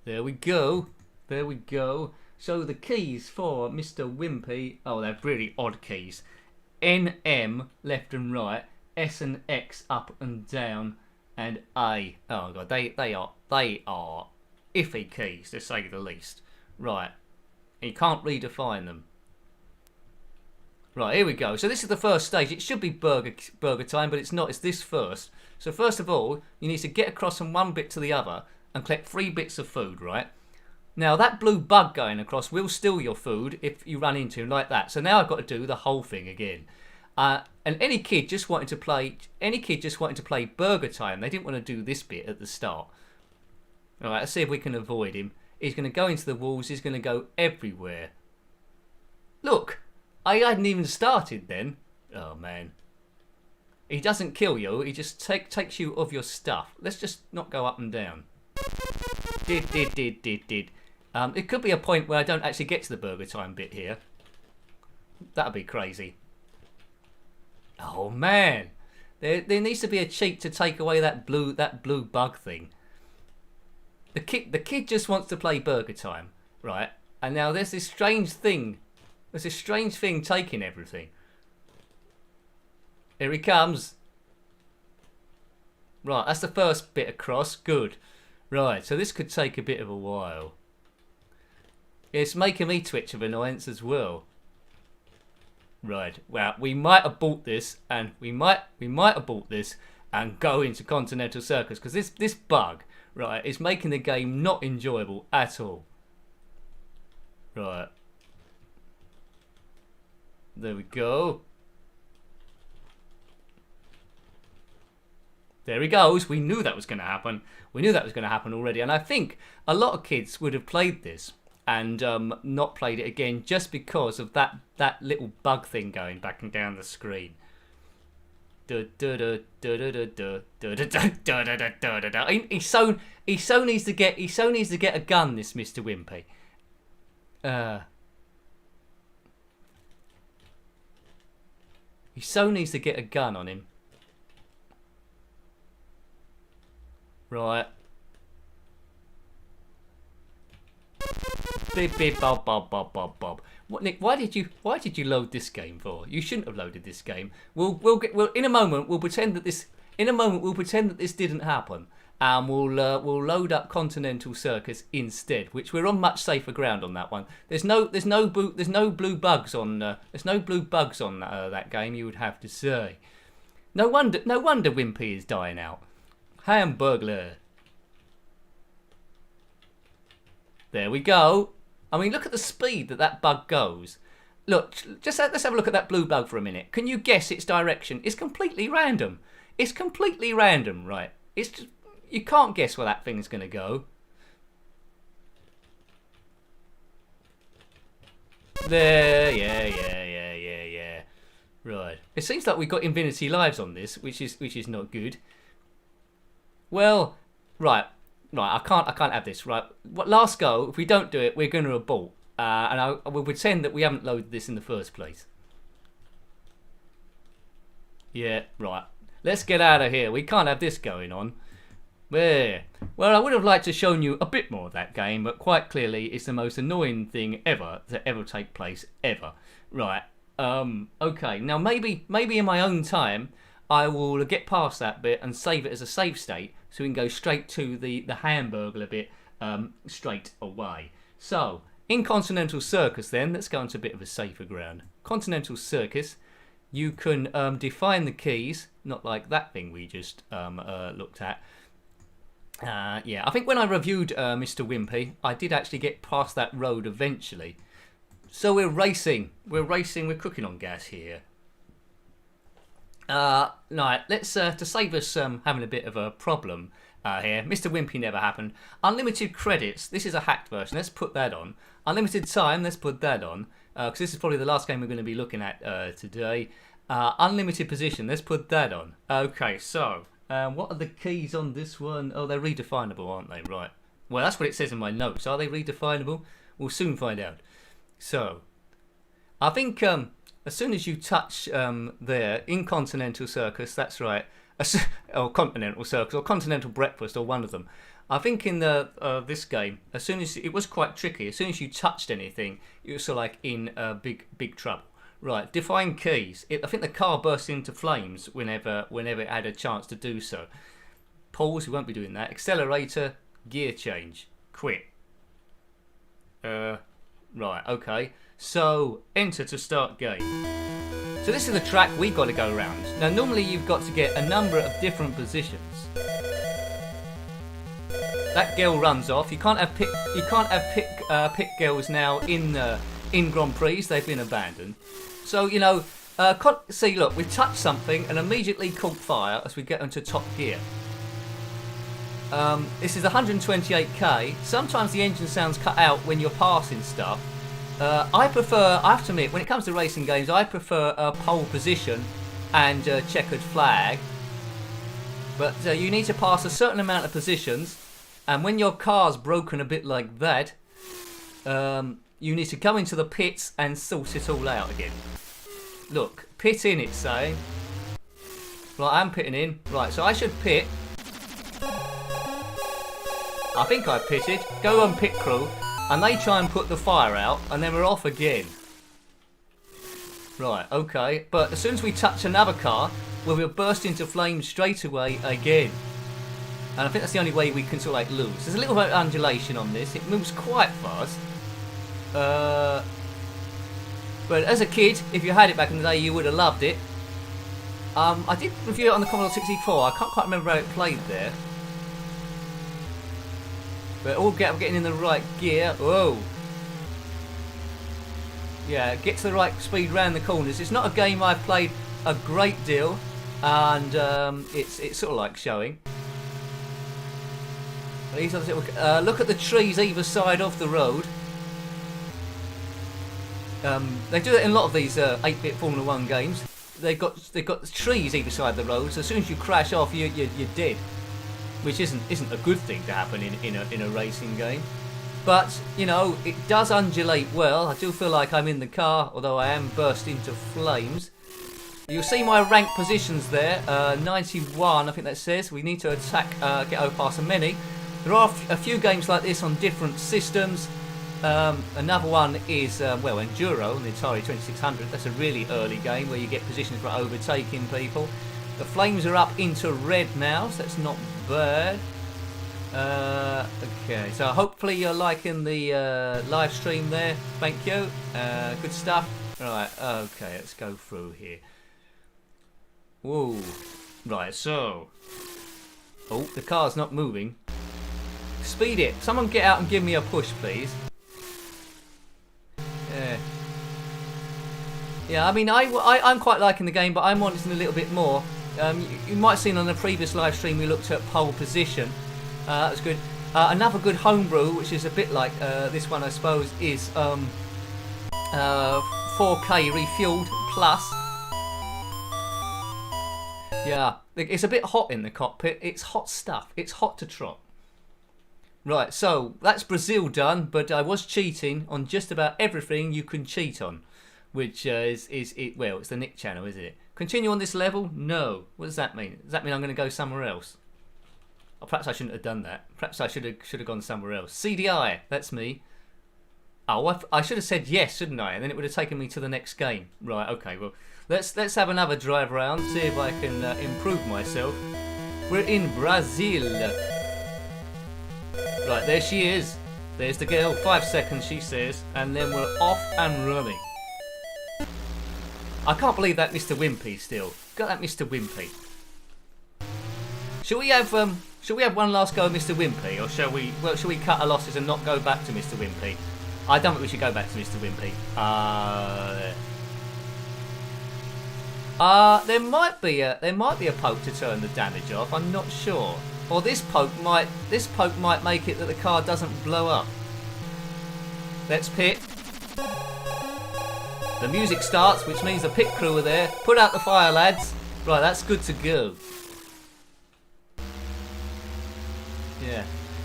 There we go. There we go. So the keys for Mr. Wimpy, oh, they're really odd keys. N, M, left and right. S and X, up and down. And A. Oh, God, they are iffy keys, to say the least. Right. You can't redefine them. Right, here we go. So this is the first stage. It should be burger time, but it's not. It's this first. So first of all, you need to get across from one bit to the other and collect 3 bits of food, right? Now that blue bug going across will steal your food if you run into him like that. So now I've got to do the whole thing again. And any kid just wanting to play burger time, they didn't want to do this bit at the start. All right, let's see if we can avoid him. He's going to go into the walls. He's going to go everywhere. Look, I hadn't even started then. Oh man. He doesn't kill you. He just takes you of your stuff. Let's just not go up and down. Did. It could be a point where I don't actually get to the burger time bit here. That'd be crazy. Oh man, there needs to be a cheat to take away that blue bug thing. The kid just wants to play burger time, right? And now there's this strange thing. There's this strange thing taking everything. Here he comes. Right, that's the first bit across. Good. Right, so this could take a bit of a while. It's making me twitch of annoyance as well. Right, well, we might abort this, and we might abort this and go into Continental Circus, because this bug, right, is making the game not enjoyable at all. Right. There we go. There he goes. We knew that was going to happen. We knew that was going to happen already. And I think a lot of kids would have played this and not played it again just because of that little bug thing going back and down the screen. He so needs to get a gun, this Mr. Wimpy. He so needs to get a gun on him. Right. Bip bob bob. What, Nick? Why did you load this game for? You shouldn't have loaded this game. We'll in a moment we'll pretend that this didn't happen, and we'll load up Continental Circus instead, which we're on much safer ground on that one. There's no blue bugs on that game, you would have to say. No wonder Wimpy is dying out. Hamburglar. There we go. I mean, look at the speed that bug goes. Look, let's have a look at that blue bug for a minute. Can you guess its direction? It's completely random. It's completely random, right? It's just, you can't guess where that thing's going to go. There, yeah. Right. It seems like we've got infinity lives on this, which is not good. Well, right. I can't have this. Right. Last go. If we don't do it, we're going to abort. And I will pretend that we haven't loaded this in the first place. Yeah. Right. Let's get out of here. We can't have this going on. There. Well, I would have liked to have shown you a bit more of that game, but quite clearly, it's the most annoying thing ever to ever take place ever. Right. Okay. Now maybe in my own time, I will get past that bit and save it as a save state, so we can go straight to the Hamburglar bit straight away. So, in Continental Circus then, let's go into a bit of a safer ground. Continental Circus, you can define the keys, not like that thing we just looked at. Yeah, I think when I reviewed Mr. Wimpy, I did actually get past that road eventually. So we're racing, we're cooking on gas here. Right, let's to save us having a bit of a problem, here. Mr. Wimpy never happened. Unlimited credits. This is a hacked version. Let's put that on. Unlimited time. Let's put that on. Because this is probably the last game we're going to be looking at today. Unlimited position. Let's put that on. Okay, so what are the keys on this one? Oh, they're redefinable, aren't they? Right. Well, that's what it says in my notes. Are they redefinable? We'll soon find out. So, I think as soon as you touch there in Continental Circus, that's right, or Continental Circus or Continental Breakfast or one of them. I think in the this game, as soon as it was quite tricky. As soon as you touched anything, you were sort of like in big trouble. Right, define keys. I think the car burst into flames whenever it had a chance to do so. Pause. We won't be doing that. Accelerator, gear change, quit. Right, okay. So, enter to start game. So this is the track we got to go around. Now, normally you've got to get a number of different positions. That girl runs off. You can't have pick girls now in Grand Prix. They've been abandoned. So you know, see, look, we touched something and immediately caught fire as we get into top gear. This is 128k. Sometimes the engine sounds cut out when you're passing stuff. I have to admit, when it comes to racing games, I prefer pole position and checkered flag. But you need to pass a certain amount of positions, and when your car's broken a bit like that, you need to go into the pits and sort it all out again. Look, pit in, it's saying. Right, I'm pitting in. Right, so I should pit. I think I pitted. Go on pit crew. And they try and put the fire out, and then we're off again. Right, okay. But as soon as we touch another car, we'll burst into flames straight away again. And I think that's the only way we can sort of like lose. There's a little bit of undulation on this. It moves quite fast. But as a kid, if you had it back in the day, you would have loved it. I did review it on the Commodore 64. I can't quite remember how it played there. But all getting in the right gear. Whoa. Yeah, get to the right speed round the corners. It's not a game I've played a great deal, and it's sort of like showing. These are the, look at the trees either side of the road. They do it in a lot of these 8-bit Formula 1 games. They've got trees either side of the road, so as soon as you crash off, you're dead. Which isn't a good thing to happen in a racing game, but you know it does undulate well. I do feel like I'm in the car, although I am burst into flames. You'll see my rank positions there. 91, I think that says. We need to attack, get over past many. There are a few games like this on different systems. Another one is well, Enduro on the Atari 2600. That's a really early game where you get positions for overtaking people. The flames are up into red now, so that's not bad. Okay, so hopefully you're liking the live stream there. Thank you. Good stuff. Right, okay, let's go through here. Whoa. Right, so. Oh, the car's not moving. Speed it. Someone get out and give me a push, please. Yeah. Yeah, I mean, I'm quite liking the game, but I'm wanting a little bit more. You might have seen on the previous live stream we looked at pole position. That was good. Another good homebrew, which is a bit like this one, I suppose, is 4K refueled plus. Yeah, it's a bit hot in the cockpit. It's hot stuff. It's hot to trot. Right, so that's Brazil done, but I was cheating on just about everything you can cheat on, which is well, it's the Nick channel, isn't it? Continue on this level? No. What does that mean? Does that mean I'm going to go somewhere else? Or perhaps I shouldn't have done that. Perhaps I should have gone somewhere else. CDI, that's me. Oh, I should have said yes, shouldn't I? And then it would have taken me to the next game. Right, okay, well, let's have another drive around, see if I can improve myself. We're in Brazil. Right, there she is. There's the girl. 5 seconds, she says. And then we're off and running. I can't believe that Mr. Wimpy still. Got that Mr. Wimpy. Shall we have one last go at Mr. Wimpy, or shall we cut our losses and not go back to Mr. Wimpy? I don't think we should go back to Mr. Wimpy. There might be a poke to turn the damage off. I'm not sure. Or this poke might make it that the car doesn't blow up. Let's pit. The music starts, which means the pit crew are there. Put out the fire, lads. Right, that's good to go. Yeah.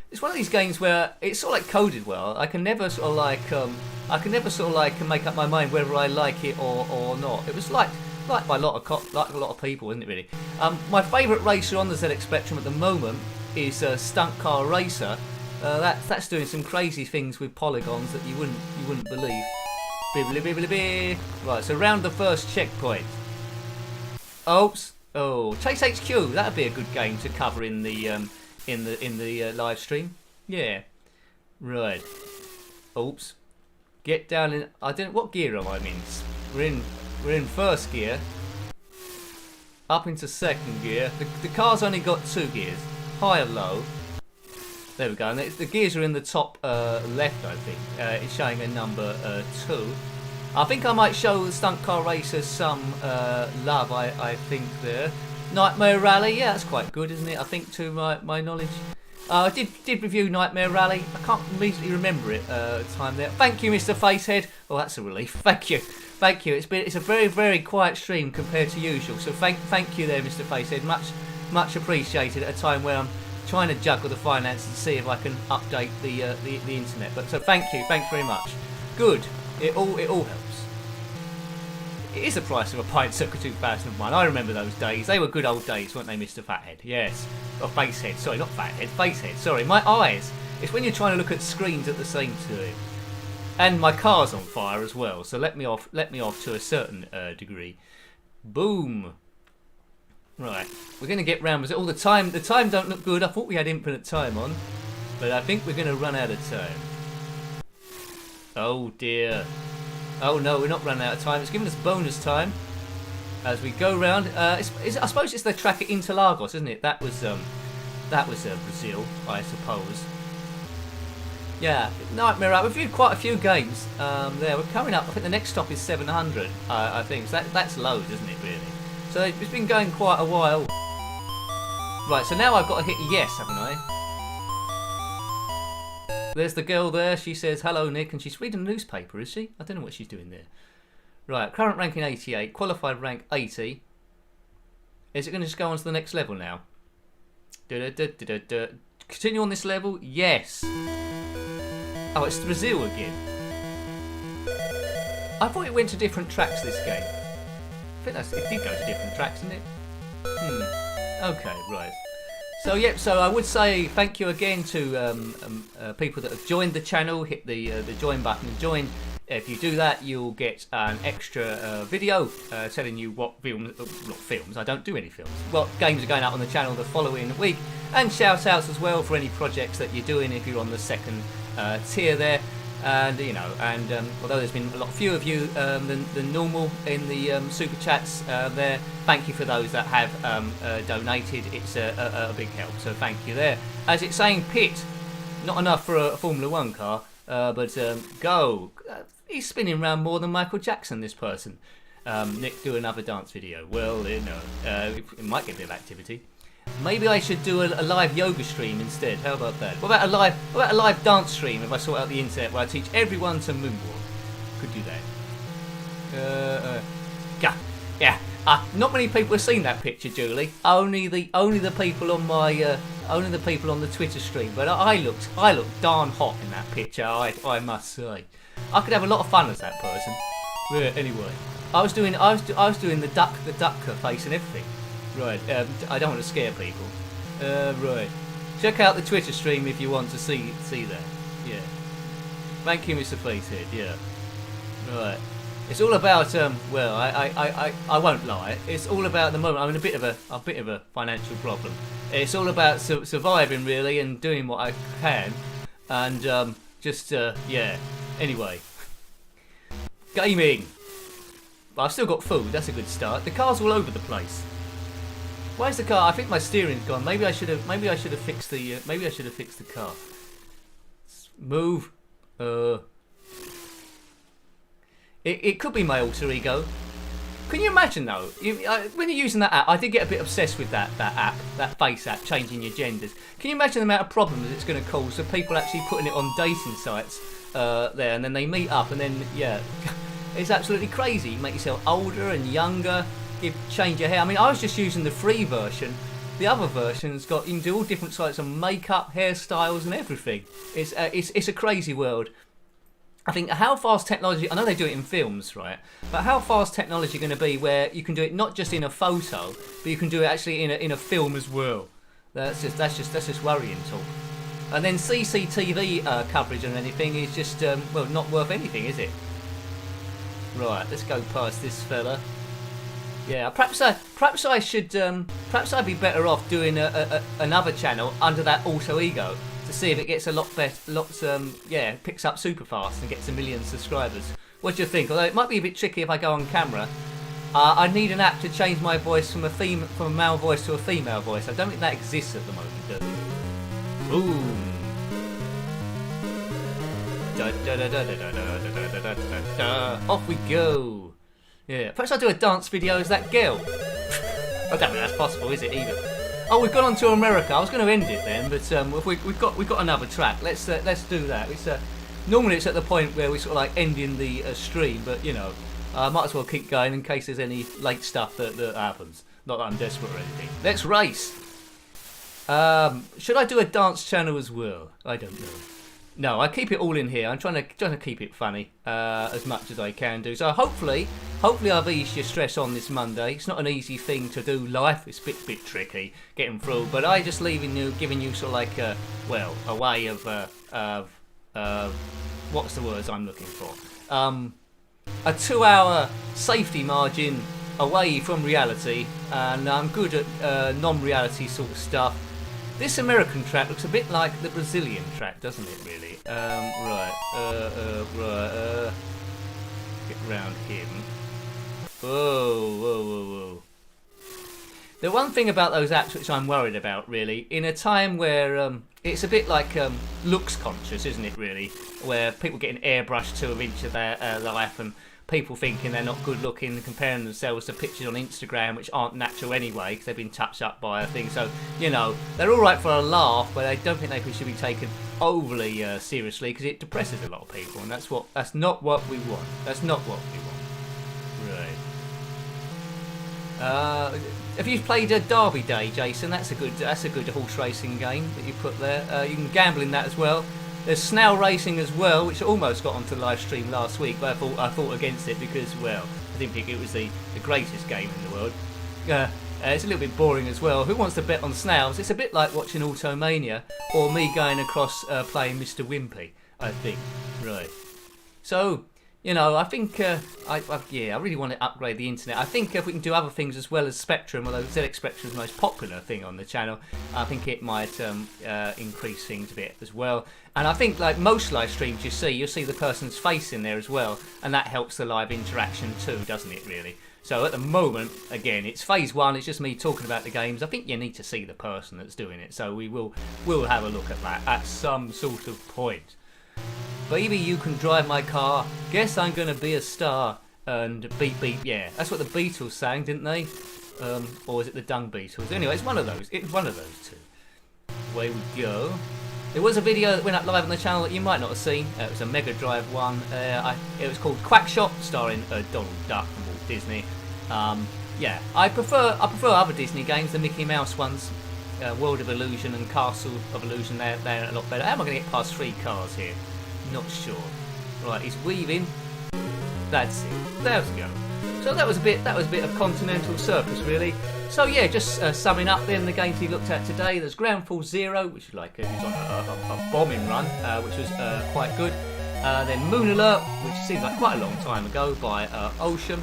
It's one of these games where it's sort of like coded well. I can never sort of like make up my mind whether I like it or not. It was like by a lot of people, isn't it really? My favourite racer on the ZX Spectrum at the moment is Stunt Car Racer. That's doing some crazy things with polygons that you wouldn't believe. Bibbly bibbly bee. Right, so round the first checkpoint. Oops. Oh, Chase HQ. That'd be a good game to cover in the live stream. Yeah. Right. Oops. Get down in. I don't. What gear am I in? We're in first gear. Up into second gear. The car's only got 2 gears. High and low. There we go. And the gears are in the top left, I think. It's showing a number 2. I think I might show the Stunt Car Racer some love, I think, there. Nightmare Rally, yeah, that's quite good, isn't it? I think, to my knowledge. I did review Nightmare Rally. I can't immediately remember it time there. Thank you, Mr. Facehead. Oh, that's a relief. Thank you. Thank you. It's a very, very quiet stream compared to usual. So thank you there, Mr. Facehead. Much appreciated at a time where I'm trying to juggle the finances to see if I can update the internet. But so thanks very much. Good. It all helps. It is the price of a pint Circa 2001. I remember those days. They were good old days, weren't they, Mr. Fathead? Yes. Or Facehead. Sorry, not Fathead. Facehead. Sorry, my eyes. It's when you're trying to look at screens at the same time. And my car's on fire as well. So let me off to a certain degree. Boom. Right, we're going to get round with it all the time. The time don't look good. I thought we had infinite time on, but I think we're going to run out of time. Oh dear. Oh no, we're not running out of time. It's giving us bonus time as we go round. I suppose it's the track at Interlagos, isn't it? That was Brazil, I suppose. Yeah, Nightmare Rally. We've viewed quite a few games there. We're coming up. I think the next stop is 700. I think so. That's loads, isn't it? Really. So it's been going quite a while. Right, so now I've got to hit yes, haven't I? There's the girl there. She says, hello, Nick, and she's reading a newspaper, is she? I don't know what she's doing there. Right, current ranking 88, qualified rank 80. Is it going to just go on to the next level now? Continue on this level? Yes. Oh, it's Brazil again. I thought it went to different tracks, this game. I think it did go to different tracks, didn't it? Okay, right. So, yep, so I would say thank you again to people that have joined the channel. Hit the join button and join. If you do that, you'll get an extra video telling you what films, I don't do any films, what games are going out on the channel the following week. And shout outs as well for any projects that you're doing if you're on the second tier there. And although there's been a lot fewer of you than normal in the super chats there, thank you for those that have donated. It's a big help, so thank you there. As it's saying, pit, not enough for a Formula 1 car, but go. He's spinning around more than Michael Jackson, this person. Nick, do another dance video. Well, it might get a bit of activity. Maybe I should do a live yoga stream instead. How about that? What about a live dance stream if I sort out the internet where I teach everyone to moonwalk? Could do that. Yeah. Not many people have seen that picture, Julie. Only the people on my only the people on the Twitter stream. But I looked darn hot in that picture. I must say, I could have a lot of fun as that person. Yeah, anyway, I was doing the duck face and everything. Right, I don't want to scare people. Right. Check out the Twitter stream if you want to see that. Yeah. Thank you, Mr. Facehead. Yeah. Right. It's all about well, I won't lie. It's all about at the moment. I'm in a bit of a financial problem. It's all about surviving really and doing what I can, and yeah. Anyway. Gaming. I've still got food. That's a good start. The car's all over the place. Where's the car? I think my steering's gone. Maybe I should have fixed the car. Move. It could be my alter ego. Can you imagine though, when you're using that app, I did get a bit obsessed with that app, that face app, changing your genders. Can you imagine the amount of problems it's going to cause for people actually putting it on dating sites there, and then they meet up, and then, yeah, it's absolutely crazy. You make yourself older and younger, you change your hair. I mean, I was just using the free version. The other version's got, you can do all different types of makeup, hairstyles and everything. It's a crazy world. I think how fast technology, I know they do it in films, right? But how fast technology going to be where you can do it not just in a photo, but you can do it actually in a film as well. That's just worrying talk. And then CCTV coverage and anything is just well, not worth anything, is it? Right, let's go past this fella. Yeah, perhaps I should perhaps I'd be better off doing another channel under that alter ego to see if it gets a lot better, yeah, picks up super fast and gets 1 million subscribers. What do you think? Although it might be a bit tricky if I go on camera. I need an app to change my voice from a male voice to a female voice. I don't think that exists at the moment, does it? Boom. Off we go. Yeah, perhaps I'll do a dance video as that girl. I don't think that's possible, is it, either? Oh, we've gone on to America. I was going to end it then, but we've got another track. Let's do that. Normally it's at the point where we're sort of like ending the stream, but you know, I might as well keep going in case there's any late stuff that happens. Not that I'm desperate or anything. Let's race. Should I do a dance channel as well? I don't know. No, I keep it all in here. I'm trying to keep it funny as much as I can do. So hopefully I've eased your stress on this Monday. It's not an easy thing to do live. It's a bit tricky getting through. But I just giving you sort of like a way of what's the words I'm looking for? A 2-hour safety margin away from reality, and I'm good at non-reality sort of stuff. This American track looks a bit like the Brazilian track, doesn't it, really? Right. Get round him. Whoa. The one thing about those apps which I'm worried about, really, in a time where it's a bit like looks conscious, isn't it, really? Where people getting airbrushed to an inch of their life, and people thinking they're not good looking and comparing themselves to pictures on Instagram which aren't natural anyway because they've been touched up by a thing. So, you know, they're alright for a laugh, but I don't think they should be taken overly seriously because it depresses a lot of people, and that's not what we want. That's not what we want. Right. Have you played Derby Day, Jason? That's a good horse racing game that you put there. You can gamble in that as well. There's snail racing as well, which almost got onto the live stream last week, but I thought against it because, well, I didn't think it was the greatest game in the world. It's a little bit boring as well. Who wants to bet on snails? It's a bit like watching Automania or me going across playing Mr. Wimpy, I think. Right. So, you know, I think, I really want to upgrade the internet. I think if we can do other things as well as Spectrum, although ZX Spectrum is the most popular thing on the channel, I think it might increase things a bit as well. And I think, like most live streams you'll see the person's face in there as well, and that helps the live interaction too, doesn't it, really? So at the moment, again, it's phase 1, it's just me talking about the games. I think you need to see the person that's doing it, so we'll have a look at that at some sort of point. Baby, you can drive my car. Guess I'm gonna be a star. And beep beep, yeah. That's what the Beatles sang, didn't they? Or was it the Dung Beatles? Anyway, it's one of those. It's one of those two. Away we go. There was a video that went up live on the channel that you might not have seen. It was a Mega Drive one. It was called Quackshot, starring Donald Duck and Walt Disney. Yeah, I prefer other Disney games, the Mickey Mouse ones. World of Illusion and Castle of Illusion. They're a lot better. How am I going to get past 3 cars here? Not sure. Right, he's weaving. That's it. There we go. So that was a bit of Continental Circus, really. So yeah, just summing up then the games we looked at today. There's Groundfall Zero, which is like he's on a bombing run, which was quite good. Then Moon Alert, which seems like quite a long time ago, by Ocean.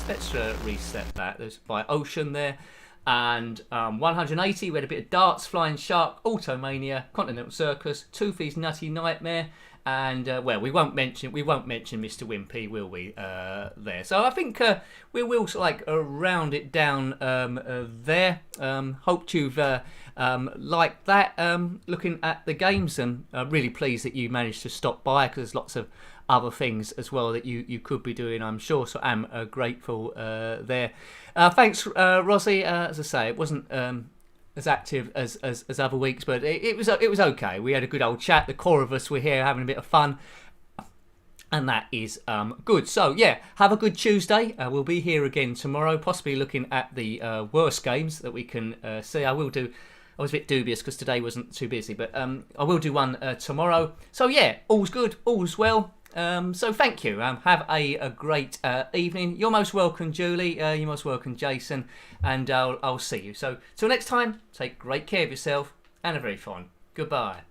Let's reset that. There's by Ocean there. And 180, we had a bit of darts, Flying Shark, Automania, Continental Circus, Toofey's Nutty Nightmare, and well, we won't mention Mr. Wimpy, will we? There. So I think we will sort of like round it down there. Hope you've liked that. Looking at the games, and really pleased that you managed to stop by because there's lots of other things as well that you could be doing, I'm sure. So I'm grateful there. Thanks, Rosie. As I say, it wasn't as active as other weeks, but it was okay. We had a good old chat. The core of us were here having a bit of fun, and that is good. So yeah, have a good Tuesday. We'll be here again tomorrow, possibly looking at the worst games that we can see. I was a bit dubious because today wasn't too busy, but I will do one tomorrow. So yeah, all's good, all's well. So thank you. Have a great evening. You're most welcome, Julie. You're most welcome, Jason. And I'll see you. So till next time, take great care of yourself and a very fine goodbye.